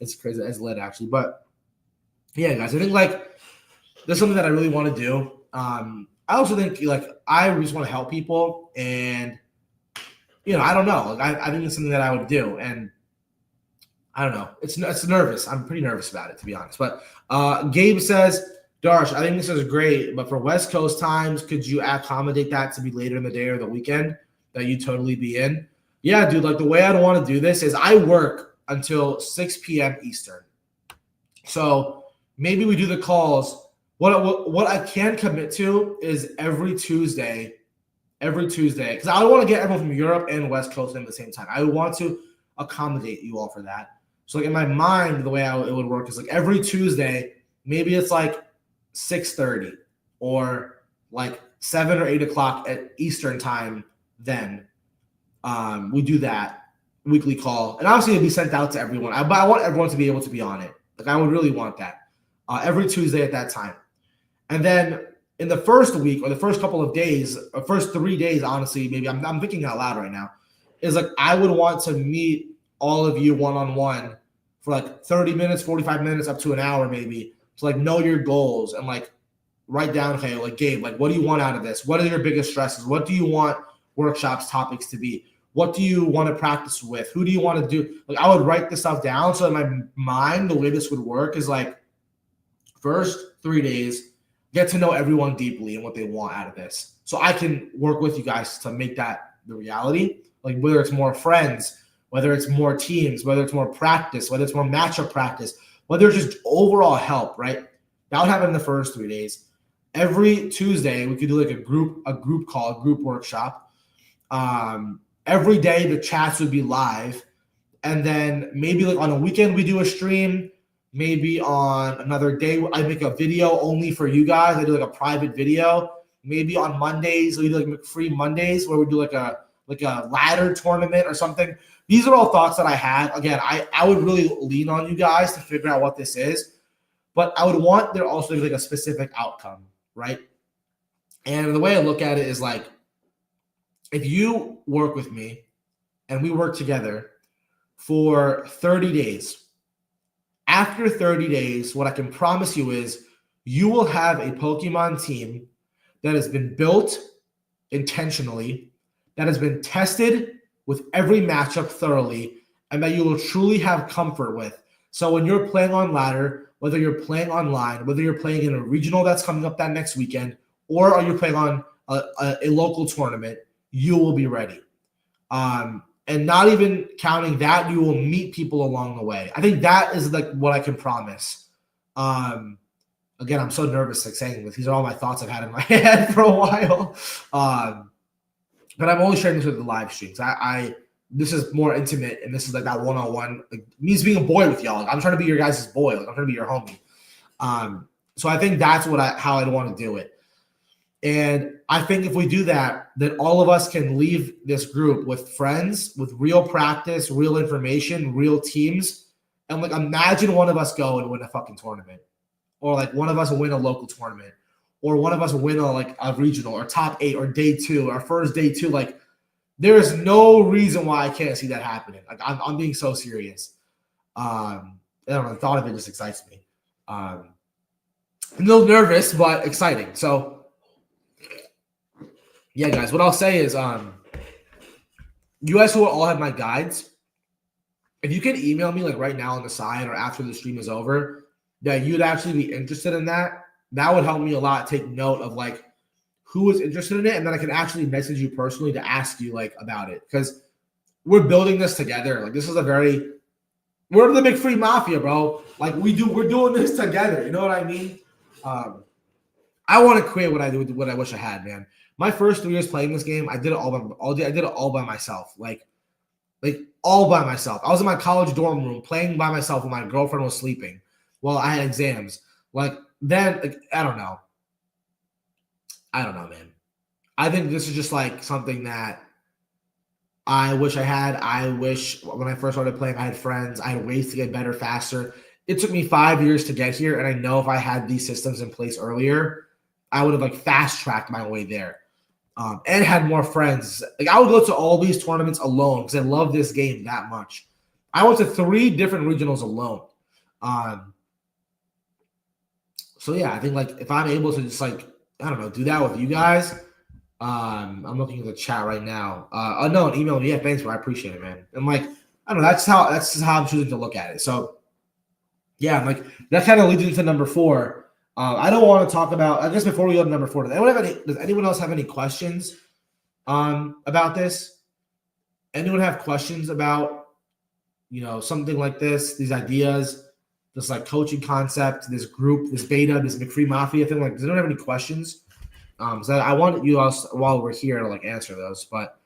It's crazy. That's lit actually. But yeah, guys, I think like there's something that I really want to do. I also think like I just want to help people, and I don't know. Like I think it's something that I would do, and I don't know. It's nervous. I'm pretty nervous about it, to be honest. But Gabe says, Darsh, I think this is great, but for West Coast times, could you accommodate that to be later in the day or the weekend that you totally be in? Yeah, dude. Like the way I'd want to do this is I work until 6 p.m. Eastern, so maybe we do the calls. What I can commit to is every Tuesday, because I want to get everyone from Europe and West Coast in at the same time. I want to accommodate you all for that. So like in my mind, the way it would work is like every Tuesday, maybe it's like 6:30 or like 7 or 8 o'clock at Eastern time. Then we do that weekly call, and obviously it'll be sent out to everyone. But I want everyone to be able to be on it. Like I would really want that every Tuesday at that time. And then in the first week or the first couple of days, or first 3 days, honestly, maybe I'm thinking out loud right now, is like I would want to meet all of you one-on-one for like 30 minutes, 45 minutes, up to an hour maybe, to like know your goals and like write down, okay, like Gabe, like what do you want out of this? What are your biggest stresses? What do you want workshops topics to be? What do you want to practice with? Who do you want to do? Like I would write this stuff down. So in my mind, the way this would work is like first 3 days, get to know everyone deeply and what they want out of this. So I can work with you guys to make that the reality. Like whether it's more friends, whether it's more teams, whether it's more practice, whether it's more matchup practice, whether it's just overall help, right? That would happen in the first 3 days. Every Tuesday, we could do like a group call, a group workshop. Every day the chats would be live. And then maybe like on a weekend we do a stream. Maybe on another day I make a video only for you guys. I do like a private video. Maybe on Mondays we do like free Mondays where we do like a ladder tournament or something. These are all thoughts that I had. Again, I would really lean on you guys to figure out what this is, but I would want there also to be like a specific outcome, right? And the way I look at it is like, if you work with me and we work together for 30 days, after 30 days, what I can promise you is you will have a Pokemon team that has been built intentionally, that has been tested with every matchup thoroughly, and that you will truly have comfort with. So when you're playing on ladder, whether you're playing online, whether you're playing in a regional that's coming up that next weekend, or are you playing on a local tournament, you will be ready. And not even counting that, you will meet people along the way. I think that is like what I can promise. Again, I'm so nervous like saying this. These are all my thoughts I've had in my head for a while. But I'm only sharing this with the live streams. This is more intimate, and this is like that one-on-one. Like me being a boy with y'all. Like, I'm trying to be your guys' boy. Like, I'm trying to be your homie. So I think that's how I'd want to do it. And I think if we do that, then all of us can leave this group with friends, with real practice, real information, real teams. And like imagine one of us go and win a fucking tournament. Or like one of us win a local tournament. Or one of us win a regional or top 8 or day 2 or first day 2. Like there is no reason why I can't see that happening. Like I'm being so serious. I don't know. The thought of it just excites me. I'm a little nervous, but exciting. So yeah, guys, what I'll say is you guys who all have my guides, if you can email me like right now on the side or after the stream is over that you'd actually be interested in that would help me a lot. Take note of like who is interested in it, and then I can actually message you personally to ask you like about it, because we're building this together. Like this is we're the Big Free Mafia, bro. Like we're doing this together. You know what I mean? I want to create what I wish I had, man. My first 3 years playing this game, I did it all by myself. Like all by myself. I was in my college dorm room playing by myself when my girlfriend was sleeping while I had exams. Like then, like, I don't know, man. I think this is just like something that I wish I had. I wish when I first started playing, I had friends. I had ways to get better faster. It took me 5 years to get here, and I know if I had these systems in place earlier, I would have like fast-tracked my way there. And had more friends. Like I would go to all these tournaments alone because I love this game that much. I went to 3 different regionals alone. So yeah, I think like if I'm able to just like I don't know, do that with you guys. I'm looking at the chat right now. No, an email me. Yeah, thanks, bro. I appreciate it, man. I'm like, I don't know. That's just how I'm choosing to look at it. So yeah, I'm like that kind of leads into number 4. I don't want to talk about. I guess before we go to number 4, does anyone else have any questions about this? Anyone have questions about something like this, these ideas, this like coaching concept, this group, this beta, this McFree Mafia thing? Like, does anyone have any questions? So I want you all while we're here to like answer those. But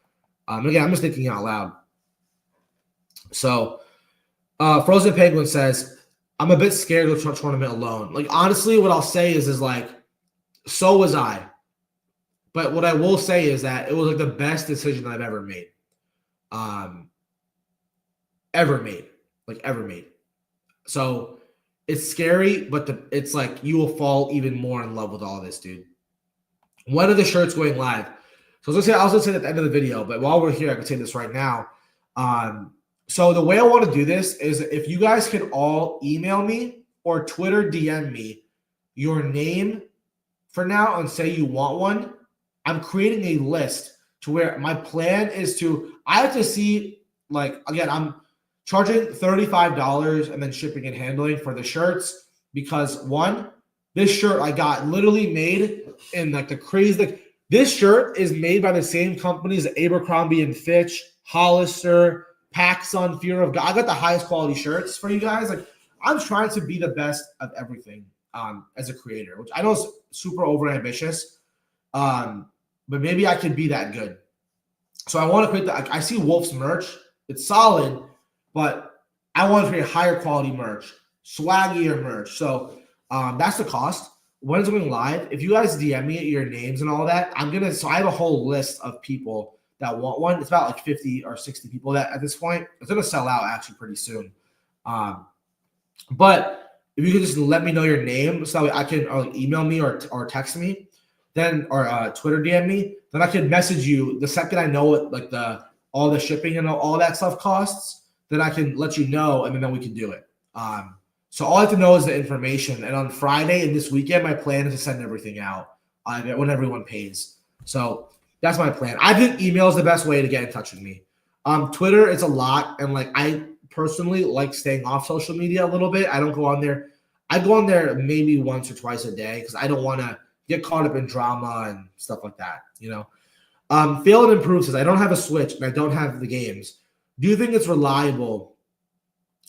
again, I'm just thinking out loud. So Frozen Penguin says, I'm a bit scared to go to tournament alone. Like, honestly, what I'll say is like, so was I. But what I will say is that it was like the best decision I've ever made. Ever made. So it's scary, but it's like you will fall even more in love with all this, dude. When are the shirts going live? So I was gonna say at the end of the video, but while we're here, I can say this right now. So the way I want to do this is if you guys can all email me or Twitter DM me your name for now and say you want one, I'm creating a list to where my plan is I have to see, like, again, I'm charging $35 and then shipping and handling for the shirts because one, this shirt I got literally made in like the crazy, like this shirt is made by the same companies, Abercrombie and Fitch, Hollister, PacSun, Fear of God. I got the highest quality shirts for you guys. Like, I'm trying to be the best of everything as a creator, which I know is super over ambitious, but maybe I could be that good. So I want to create that. I see Wolf's merch. It's solid, but I want to create higher quality merch, swaggier merch. So that's the cost. When it's going live, if you guys DM me your names and all that, so I have a whole list of people that want one. It's about like 50 or 60 people that at this point. It's going to sell out actually pretty soon. But if you could just let me know your name so I can email me or text me, then or Twitter DM me, then I can message you the second I know what like all the shipping and all that stuff costs, then I can let you know and then we can do it. So all I have to know is the information. And on Friday and this weekend, my plan is to send everything out when everyone pays. So that's my plan. I think email is the best way to get in touch with me. Twitter, it's a lot. And like I personally like staying off social media a little bit. I don't go on there. I go on there maybe once or twice a day because I don't want to get caught up in drama and stuff like that. Fail and Improve says, I don't have a Switch and I don't have the games. Do you think it's reliable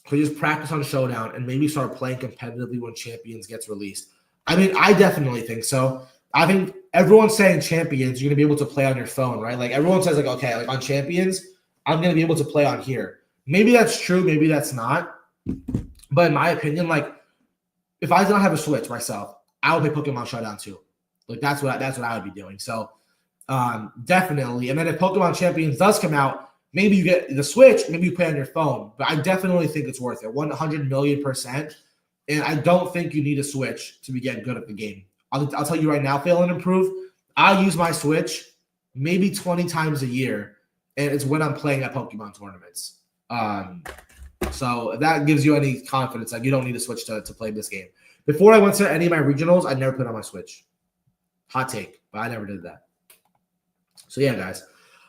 to just practice on Showdown and maybe start playing competitively when Champions gets released? I mean, I definitely think so. I think everyone's saying Champions, you're going to be able to play on your phone, right? Like everyone says, like, okay, like on Champions, I'm going to be able to play on here. Maybe that's true. Maybe that's not. But in my opinion, like if I don't have a Switch myself, I would play Pokemon Showdown too. Like that's what I would be doing. So definitely. And then if Pokemon Champions does come out, maybe you get the Switch, maybe you play on your phone. But I definitely think it's worth it, 100,000,000%. And I don't think you need a Switch to be getting good at the game. I'll tell you right now, Fail and Improve, I use my Switch maybe 20 times a year, and it's when I'm playing at Pokemon tournaments. So if that gives you any confidence, like you don't need a Switch to play this game. Before I went to any of my regionals, I never put on my Switch. Hot take, but I never did that. So yeah, guys.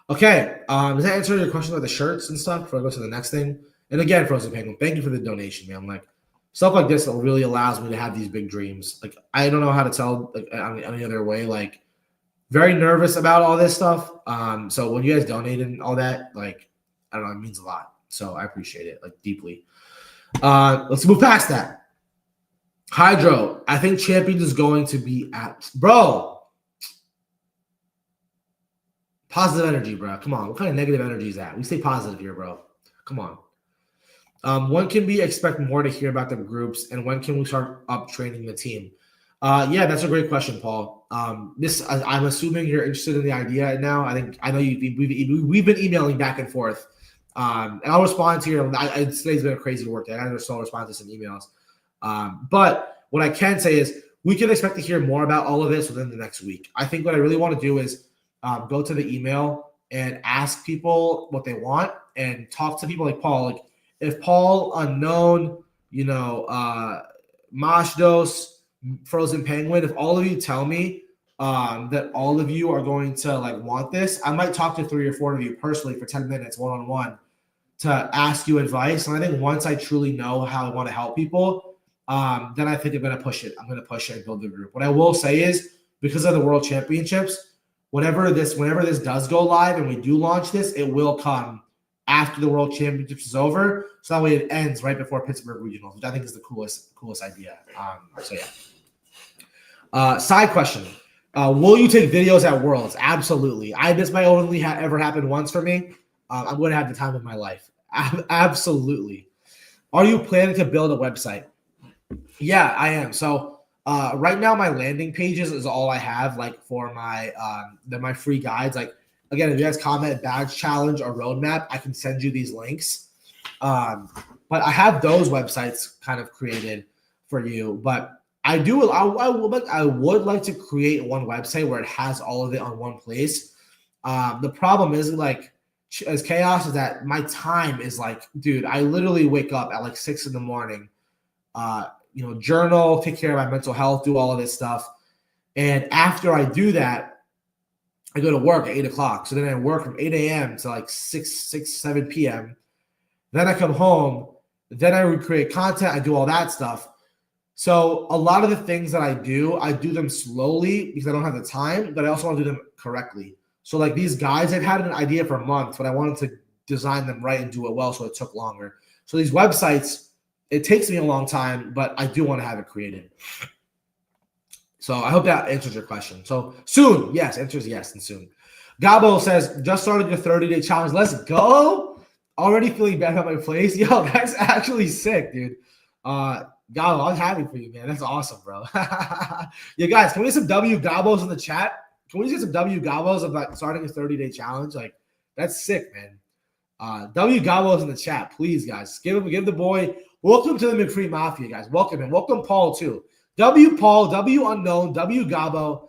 Okay, does that answer your question about the shirts and stuff before I go to the next thing? And again, Frozen Penguin, thank you for the donation, man. Like stuff like this really allows me to have these big dreams. Like I don't know how to tell like, any other way. Like very nervous about all this stuff. So when you guys donated and all that, like I don't know, it means a lot. So I appreciate it like deeply. Let's move past that. Hydro, I think Champions is going to be at bro. Positive energy, bro. Come on. What kind of negative energy is that? We stay positive here, bro. Come on. When can we expect more to hear about the groups, and when can we start up training the team? Yeah, that's a great question, Paul. I'm assuming you're interested in the idea now. I know we've been emailing back and forth, and I'll respond to your. Today's been a crazy work day. I still respond to some emails, but what I can say is we can expect to hear more about all of this within the next week. I think what I really want to do is go to the email and ask people what they want and talk to people like Paul. Like if Paul, Unknown, Mashdos, Frozen Penguin, if all of you tell me that all of you are going to like want this. I might talk to 3 or 4 of you personally for 10 minutes one-on-one to ask you advice. And I think once I truly know how I want to help people, then I think I'm going to push it. I'm going to push it and build the group. What I will say is, because of the World Championships, whenever this does go live and we do launch this, it will come after the World Championships is over. So that way it ends right before Pittsburgh Regionals, which I think is the coolest idea. So yeah. Side question. Will you take videos at Worlds? Absolutely. This might only ever happen once for me. I'm going to have the time of my life. Absolutely. Are you planning to build a website? Yeah, I am. So right now my landing pages is all I have, like for my my free guides. Like again, if you guys comment badge challenge or roadmap, I can send you these links. But I have those websites kind of created for you. But I would like to create one website where it has all of it on one place. The problem is like as chaos is that my time is like, dude, I literally wake up at like 6 a.m. Journal, take care of my mental health, do all of this stuff. And after I do that, I go to work at 8 o'clock. So then I work from 8 a.m. to like 7 p.m. Then I come home. Then I recreate content. I do all that stuff. So a lot of the things that I do them slowly because I don't have the time, but I also want to do them correctly. So like these guys, I've had an idea for months, but I wanted to design them right and do it well, so it took longer. So these websites, it takes me a long time, but I do want to have it created. So I hope that answers your question. So soon, yes, answers yes and soon. Gabo says, just started your 30-day challenge. Let's go. Already feeling bad about my place. Yo, that's actually sick, dude. Gabo, I'm happy for you, man. That's awesome, bro. Yeah, guys, can we get some W Gabos in the chat? Can we get some W Gabos about starting a 30-day challenge? Like, that's sick, man. W Gabos in the chat, please, guys. Give the boy. Welcome to the McCree Mafia, guys. Welcome him. Welcome Paul too. W Paul, W Unknown, W Gabo.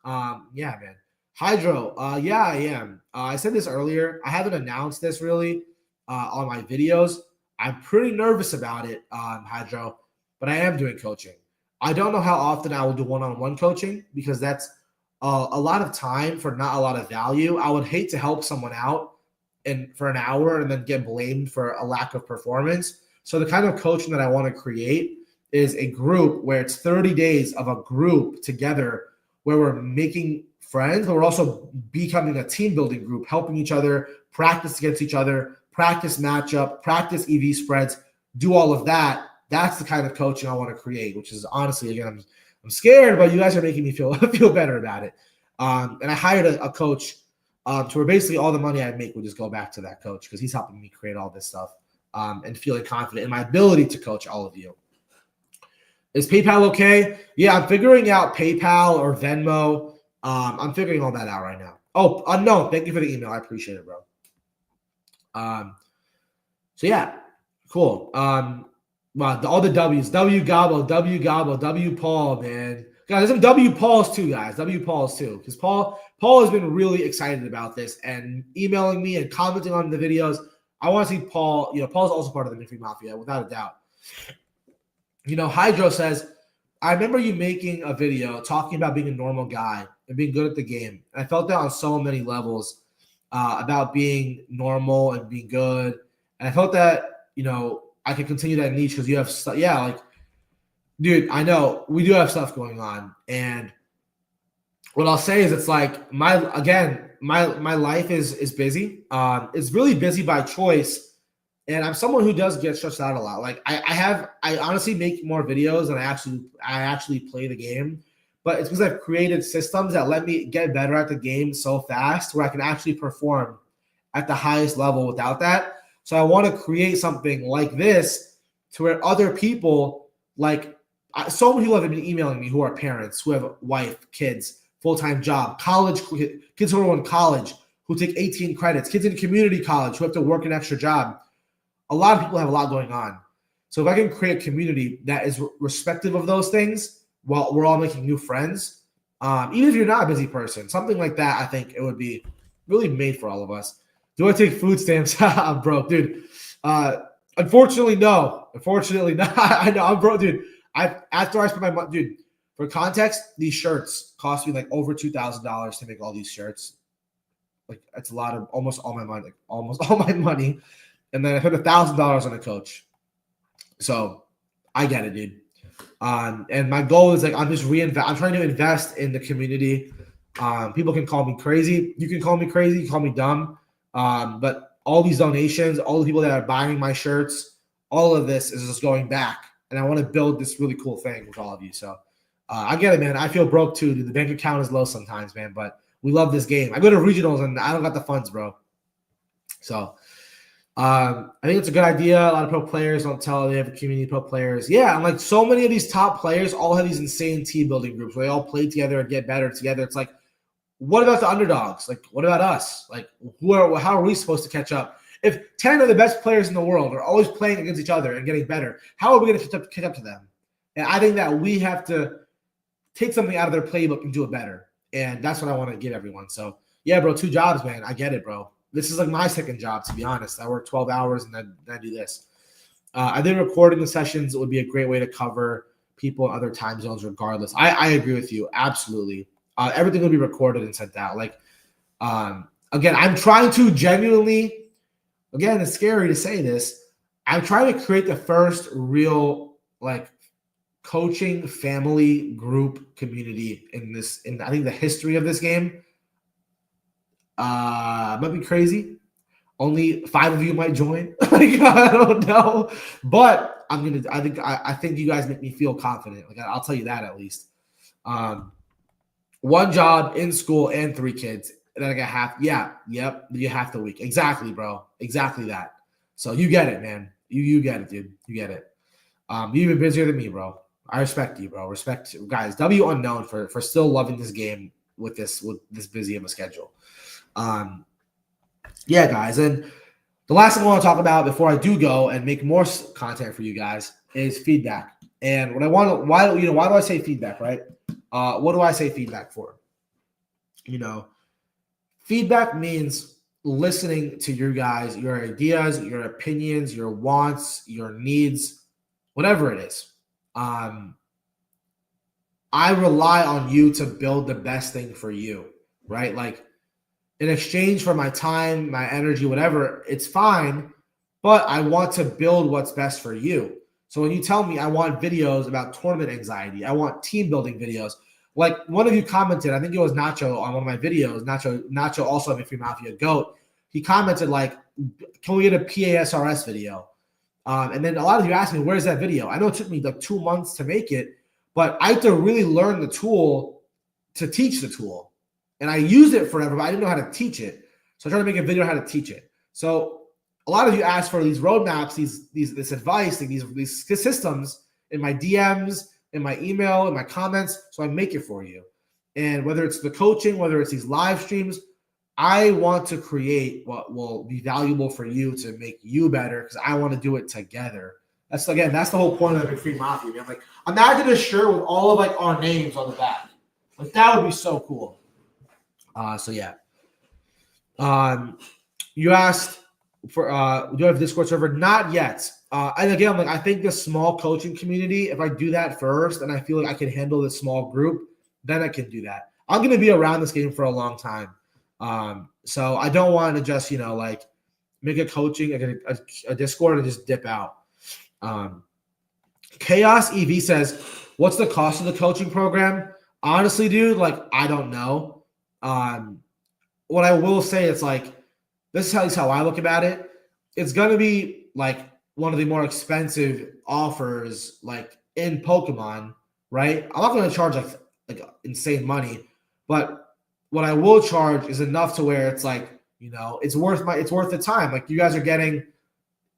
Yeah, man. Hydro. Yeah, I am. I said this earlier. I haven't announced this really on my videos. I'm pretty nervous about it, Hydro. But I am doing coaching. I don't know how often I will do one-on-one coaching because that's a lot of time for not a lot of value. I would hate to help someone out for an hour and then get blamed for a lack of performance. So the kind of coaching that I want to create is a group where it's 30 days of a group together where we're making friends, but we're also becoming a team building group, helping each other, practice against each other, practice matchup, practice EV spreads, do all of that. That's the kind of coaching I want to create, which is honestly, again, I'm scared, but you guys are making me feel better about it. And I hired a coach to where basically all the money I make would just go back to that coach because he's helping me create all this stuff and feeling confident in my ability to coach all of you. Is PayPal okay? Yeah, I'm figuring out PayPal or Venmo. I'm figuring all that out right now. Oh, no, thank you for the email. I appreciate it, bro. So yeah, cool. Wow, all the W's. W Gabo, W Paul, man. Guys, there's some W Pauls too, guys. W Pauls too. Because Paul has been really excited about this and emailing me and commenting on the videos. I want to see Paul. Paul's also part of the McCree Mafia, without a doubt. Hydro says, I remember you making a video talking about being a normal guy and being good at the game. And I felt that on so many levels about being normal and being good. And I felt that, I could continue that niche because you have stuff. Yeah, like, dude, I know we do have stuff going on. And what I'll say is it's like my life is busy. It's really busy by choice. And I'm someone who does get stressed out a lot. Like I honestly make more videos than I actually play the game. But it's because I've created systems that let me get better at the game so fast where I can actually perform at the highest level without that. So I want to create something like this to where other people, like so many people have been emailing me who are parents, who have wife, kids, full-time job, college, kids who are in college, who take 18 credits, kids in community college who have to work an extra job. A lot of people have a lot going on. So if I can create a community that is respective of those things while we're all making new friends, even if you're not a busy person, something like that, I think it would be really made for all of us. Do I take food stamps? I'm broke, dude. Unfortunately, no. Unfortunately, not. I know I'm broke, dude. After I spent my money, dude, For context, these shirts cost me like over $2,000 to make all these shirts. Like it's a lot of almost all my money, like almost all my money. And then I put $1,000 on a coach. So I get it, dude. And my goal is like I'm trying to invest in the community. People can call me crazy. You can call me crazy. You can call me dumb. But all these donations, all the people that are buying my shirts, all of this is just going back. And I want to build this really cool thing with all of you. So I get it, man. I feel broke too, dude. The bank account is low sometimes, man. But we love this game. I go to regionals and I don't got the funds, bro. So I think it's a good idea. A lot of pro players don't tell they have community pro players. Yeah, and like so many of these top players all have these insane team building groups where they all play together and get better together. It's like, what about the underdogs? Like, what about us? Like, how are we supposed to catch up? If 10 of the best players in the world are always playing against each other and getting better, how are we going to catch up to them? And I think that we have to take something out of their playbook and do it better. And that's what I want to give everyone. So, yeah, bro, 2 jobs, man. I get it, bro. This is like my second job, to be honest. I work 12 hours and then I do this. I think recording the sessions would be a great way to cover people in other time zones regardless. I agree with you. Absolutely. Everything will be recorded and sent out. Like, again, I'm trying to genuinely, again, it's scary to say this. I'm trying to create the first real, like, coaching family group community in I think the history of this game. Might be crazy. Only 5 of you might join. Like, I don't know, but I think you guys make me feel confident. Like, I'll tell you that at least. 1 job in school and 3 kids. And then I got half. Yeah. Yep. You half the week. Exactly, bro. Exactly that. So you get it, man. You get it, dude. You get it. You're even busier than me, bro. I respect you, bro. Respect, guys. W Unknown for still loving this game with this busy of a schedule. Yeah, guys. And the last thing I want to talk about before I do go and make more content for you guys is feedback. And why do I say feedback, right? What do I say feedback for? Feedback means listening to your guys, your ideas, your opinions, your wants, your needs, whatever it is. I rely on you to build the best thing for you, right? Like, in exchange for my time, my energy, whatever, it's fine, but I want to build what's best for you. So when you tell me I want videos about tournament anxiety, I want team building videos, like one of you commented, I think it was Nacho on one of my videos, Nacho also a Free Mafia GOAT, he commented like, can we get a PASRS video? And then a lot of you asked me, where's that video? I know it took me like 2 months to make it, but I had to really learn the tool to teach the tool. And I used it forever, but I didn't know how to teach it. So I tried to make a video on how to teach it. So a lot of you asked for these roadmaps, this advice, like these systems in my DMs, in my email, in my comments. So I make it for you. And whether it's the coaching, whether it's these live streams, I want to create what will be valuable for you to make you better because I want to do it together. That's the whole point of the Big Free Mafia. Man. Like, imagine a shirt with all of like our names on the back. Like, that would be so cool. So yeah. You asked for do you have a Discord server? Not yet. And again, like, I think the small coaching community, if I do that first and I feel like I can handle this small group, then I can do that. I'm gonna be around this game for a long time. So I don't want to just, like make a coaching a Discord and just dip out. Chaos EV says, what's the cost of the coaching program? Honestly, dude, like, I don't know. What I will say, it's like, this is how I look at it. It's going to be like one of the more expensive offers, like in Pokemon, right? I'm not going to charge like insane money, but what I will charge is enough to where it's like, it's worth the time. Like, you guys are getting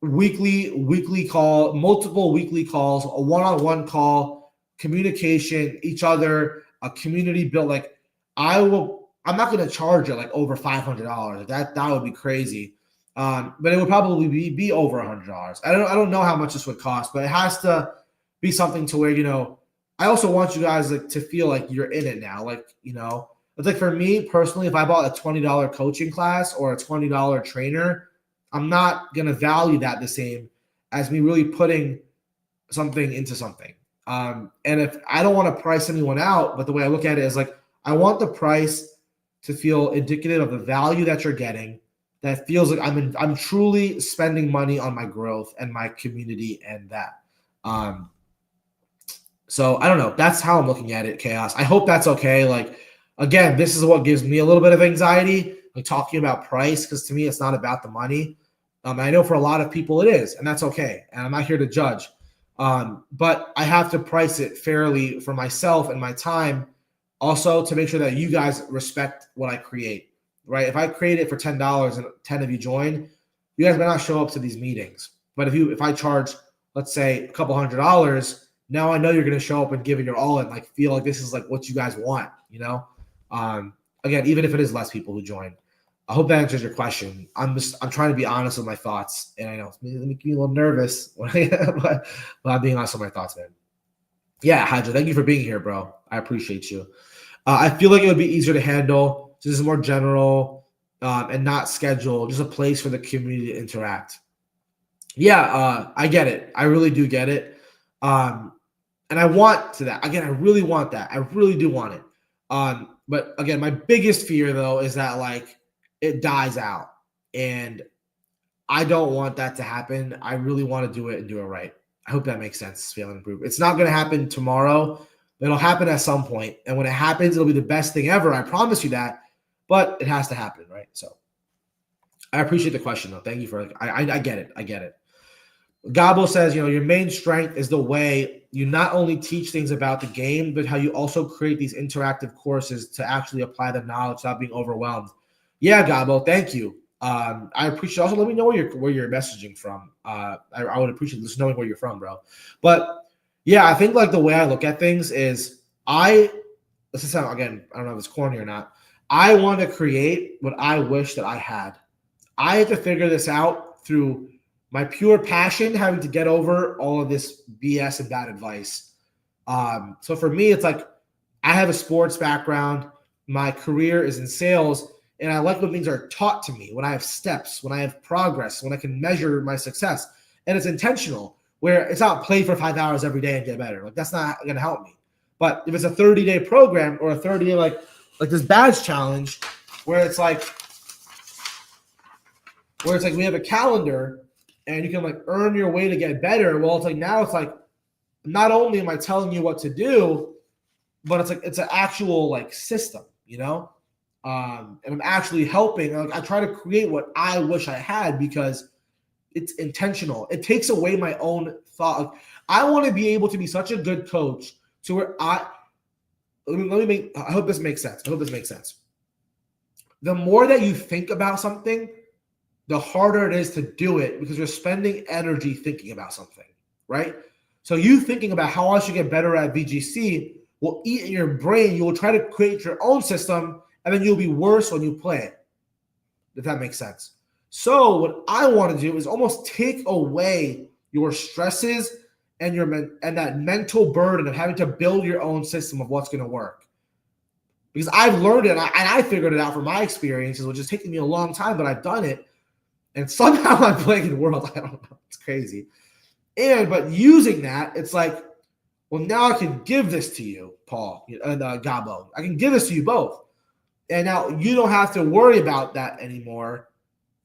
weekly call, multiple weekly calls, a one-on-one call, communication, each other, a community built. Like, I'm not going to charge it like over $500. That would be crazy. But it would probably be over $100. I don't know how much this would cost, but it has to be something to where, I also want you guys like to feel like you're in it now. Like, it's like, for me personally, if I bought a $20 coaching class or a $20 trainer, I'm not going to value that the same as me really putting something into something. And if I don't want to price anyone out, but the way I look at it is like, I want the price to feel indicative of the value that you're getting, that feels like I'm truly spending money on my growth and my community and that. So I don't know. That's how I'm looking at it, Chaos. I hope that's okay. Like, again, this is what gives me a little bit of anxiety, like talking about price, because to me, it's not about the money. I know for a lot of people it is, and that's okay. And I'm not here to judge. But I have to price it fairly for myself and my time, also to make sure that you guys respect what I create, right? If I create it for $10 and 10 of you join, you guys might not show up to these meetings. But if I charge, let's say, a couple $100s, now I know you're going to show up and give it your all and like feel like this is like what you guys want, you know? Again, even if it is less people who join. I hope that answers your question. I'm trying to be honest with my thoughts, and I know it makes me a little nervous, but I'm being honest with my thoughts, man. Yeah, Hydra, thank you for being here, bro. I appreciate you. I feel like it would be easier to handle. This is more general and not scheduled, just a place for the community to interact. Yeah, I get it. I really do get it. And I want to that. Again, I really want that. I really do want it. But again, my biggest fear though is that like it dies out. And I don't want that to happen. I really want to do it and do it right. I hope that makes sense, Fail and Improve. It's not going to happen tomorrow. It'll happen at some point. And when it happens, it'll be the best thing ever. I promise you that. But it has to happen, right? So I appreciate the question though. Thank you for I get it. I get it. Gabo says, your main strength is the way you not only teach things about the game, but how you also create these interactive courses to actually apply the knowledge without being overwhelmed. Yeah, Gabo, thank you. I appreciate. Also, let me know where you're messaging from. I would appreciate just knowing where you're from, bro. But yeah, I think like the way I look at things is this is again, I don't know if it's corny or not. I want to create what I wish that I had. I had to figure this out through my pure passion, having to get over all of this BS and bad advice. So for me, it's like I have a sports background. My career is in sales, and I like when things are taught to me, when I have steps, when I have progress, when I can measure my success. And it's intentional, where it's not play for 5 hours every day and get better. Like that's not going to help me. But if it's a 30-day program or a 30-day like this badge challenge, where it's like we have a calendar and you can like earn your way to get better. Well, it's like now it's like not only am I telling you what to do, but it's like it's an actual like system, and I'm actually helping. Like I try to create what I wish I had because it's intentional. It takes away my own thought. Like, I want to be able to be such a good coach to where I hope this makes sense. The more that you think about something, the harder it is to do it because you're spending energy thinking about something, right? So you thinking about how I should get better at VGC will eat in your brain. You will try to create your own system, and then you'll be worse when you play it, if that makes sense. So what I want to do is almost take away your stresses and that mental burden of having to build your own system of what's going to work. Because I've learned it, and I figured it out from my experiences, which is taking me a long time, but I've done it. And somehow I'm playing in the world. I don't know. It's crazy. But using that, it's like, well, now I can give this to you, Paul and Gabo. I can give this to you both. And now you don't have to worry about that anymore.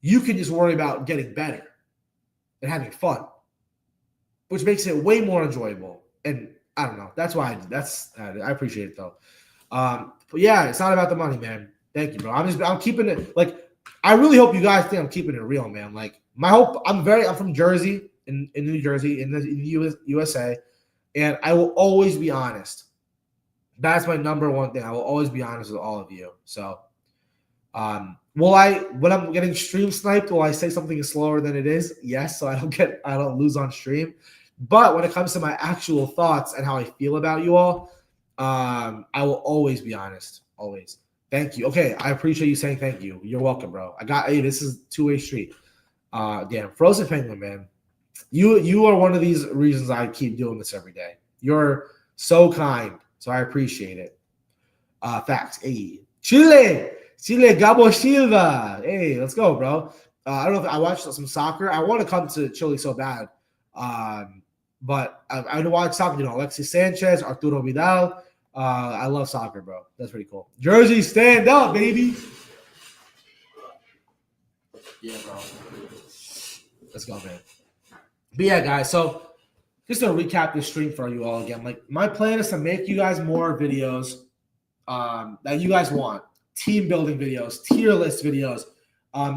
You can just worry about getting better and having fun, which makes it way more enjoyable. And I don't know. That's why I appreciate it though. But yeah, it's not about the money, man. Thank you, bro. I'm keeping it like. I really hope you guys think I'm keeping it real, man. Like my hope, I'm from Jersey, in New Jersey, in the USA, and I will always be honest. That's my number one thing. I will always be honest with all of you. So, when I'm getting stream sniped, will I say something slower than it is? Yes, so I don't lose on stream. But when it comes to my actual thoughts and how I feel about you all, I will always be honest. Always. Thank you. Okay, I appreciate you saying thank you. You're welcome, bro. This is two-way street. Damn, Frozen Penguin, man. You are one of these reasons I keep doing this every day. You're so kind, so I appreciate it. Facts. Hey, Chile, Gabo Silva. Hey, let's go, bro. I don't know if I watched some soccer. I want to come to Chile so bad, But I watch soccer, Alexis Sanchez, Arturo Vidal. I love soccer, bro. That's pretty cool. Jersey, stand up, baby. Yeah, bro. Let's go, man. But yeah, guys, so just to recap this stream for you all again, like my plan is to make you guys more videos that you guys want. Team building videos, tier list videos,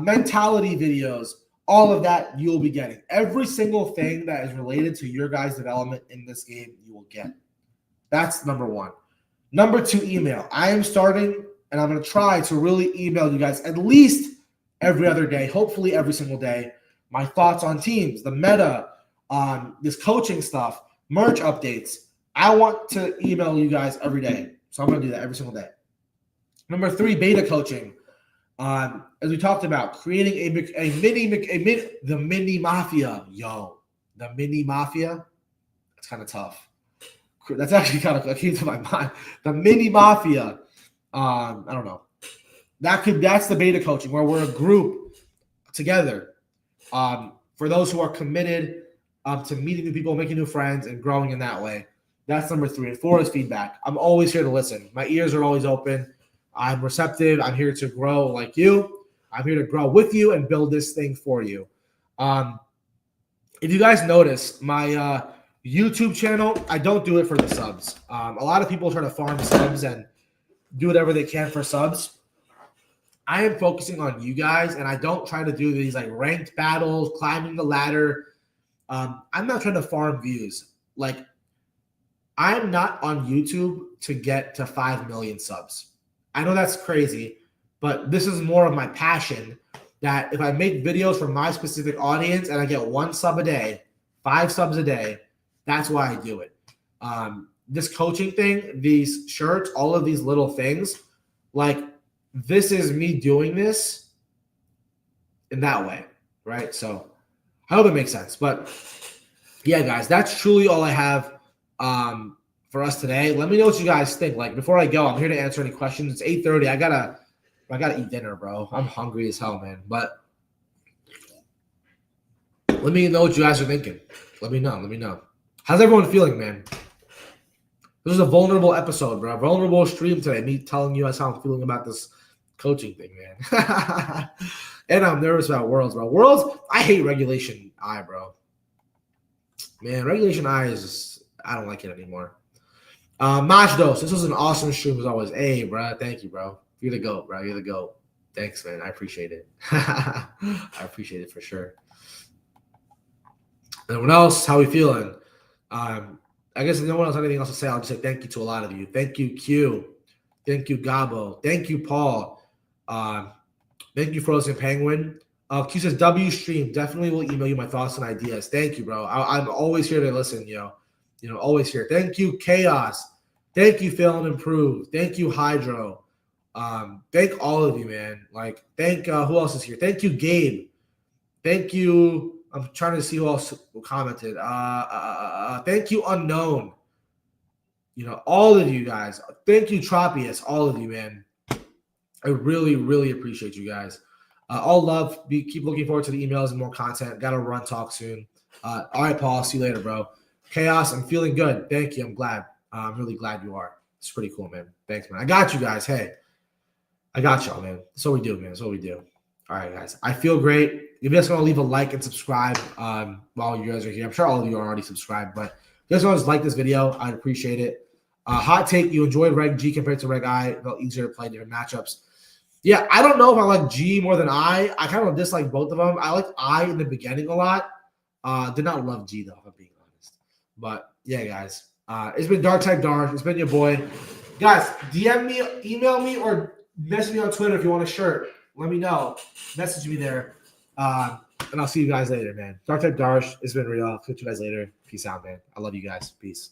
mentality videos, all of that you'll be getting. Every single thing that is related to your guys' development in this game, you will get. That's number one. Number two, email. I am starting, and I'm going to try to really email you guys at least every other day, hopefully every single day, my thoughts on teams, the meta, this coaching stuff, merch updates. I want to email you guys every day. So I'm going to do that every single day. Number three, beta coaching. As we talked about, creating the mini mafia. The mini mafia. That's kind of tough. That's actually kind of came to my mind. The mini mafia. I don't know. That's the beta coaching where we're a group together. For those who are committed to meeting new people, making new friends, and growing in that way. That's number three. And four is feedback. I'm always here to listen. My ears are always open. I'm receptive. I'm here to grow like you. I'm here to grow with you and build this thing for you. If you guys notice, my YouTube channel, I don't do it for the subs. A lot of people try to farm subs and do whatever they can for subs. I am focusing on you guys, and I don't try to do these like ranked battles, climbing the ladder. I'm not trying to farm views. Like, I'm not on YouTube to get to 5 million subs. I know that's crazy, but this is more of my passion that if I make videos for my specific audience and I get 1 sub a day, 5 subs a day, that's why I do it. This coaching thing, these shirts, all of these little things, like this is me doing this in that way, right? So I hope it makes sense. But yeah, guys, that's truly all I have for us today. Let me know what you guys think. Like before I go, I'm here to answer any questions. It's 8:30. I gotta eat dinner, bro. I'm hungry as hell, man. But let me know what you guys are thinking. Let me know. How's everyone feeling, man? This is a vulnerable episode, bro. Vulnerable stream today. Me telling you guys how I'm feeling about this coaching thing, man. And I'm nervous about Worlds, bro. Worlds, I hate Regulation I, bro. Man, Regulation I I don't like it anymore. Majdos, this was an awesome stream as always. Hey, bro. Thank you, bro. You're the GOAT, bro. You're the GOAT. Thanks, man. I appreciate it. I appreciate it for sure. Anyone else? How we feeling? I guess if no one else has anything else to say, I'll just say thank you to a lot of you. Thank you, Q. Thank you, Gabo. Thank you, Paul. Thank you, Frozen Penguin. Q says, W stream. Definitely will email you my thoughts and ideas. Thank you, bro. I'm always here to listen, always here. Thank you, Chaos. Thank you, Fail and Improve. Thank you, Hydro. Thank all of you, man. Like, thank who else is here? Thank you, Gabe. Thank you. I'm trying to see who else commented. Thank you, Unknown. All of you guys. Thank you, Tropius. All of you, man. I really, really appreciate you guys. All love. Keep looking forward to the emails and more content. Got to run talk soon. All right, Paul. See you later, bro. Chaos. I'm feeling good. Thank you. I'm glad. I'm really glad you are. It's pretty cool, man. Thanks, man. I got you guys. Hey, I got y'all, man. That's what we do, man. That's what we do. All right, guys. I feel great. If you guys want to leave a like and subscribe while you guys are here, I'm sure all of you are already subscribed, but if you guys want to like this video, I'd appreciate it. Hot take, you enjoyed Reg G compared to Reg I. It felt easier to play different matchups. Yeah, I don't know if I like G more than I. I kind of dislike both of them. I liked I in the beginning a lot. Did not love G, though, if I'm being honest. But, yeah, guys. It's been Dark Type Dark. It's been your boy. Guys, DM me, email me, or message me on Twitter if you want a shirt. Let me know. Message me there. And I'll see you guys later, man. Dark Type Darsh. It's been real. I'll catch you guys later. Peace out, man. I love you guys. Peace.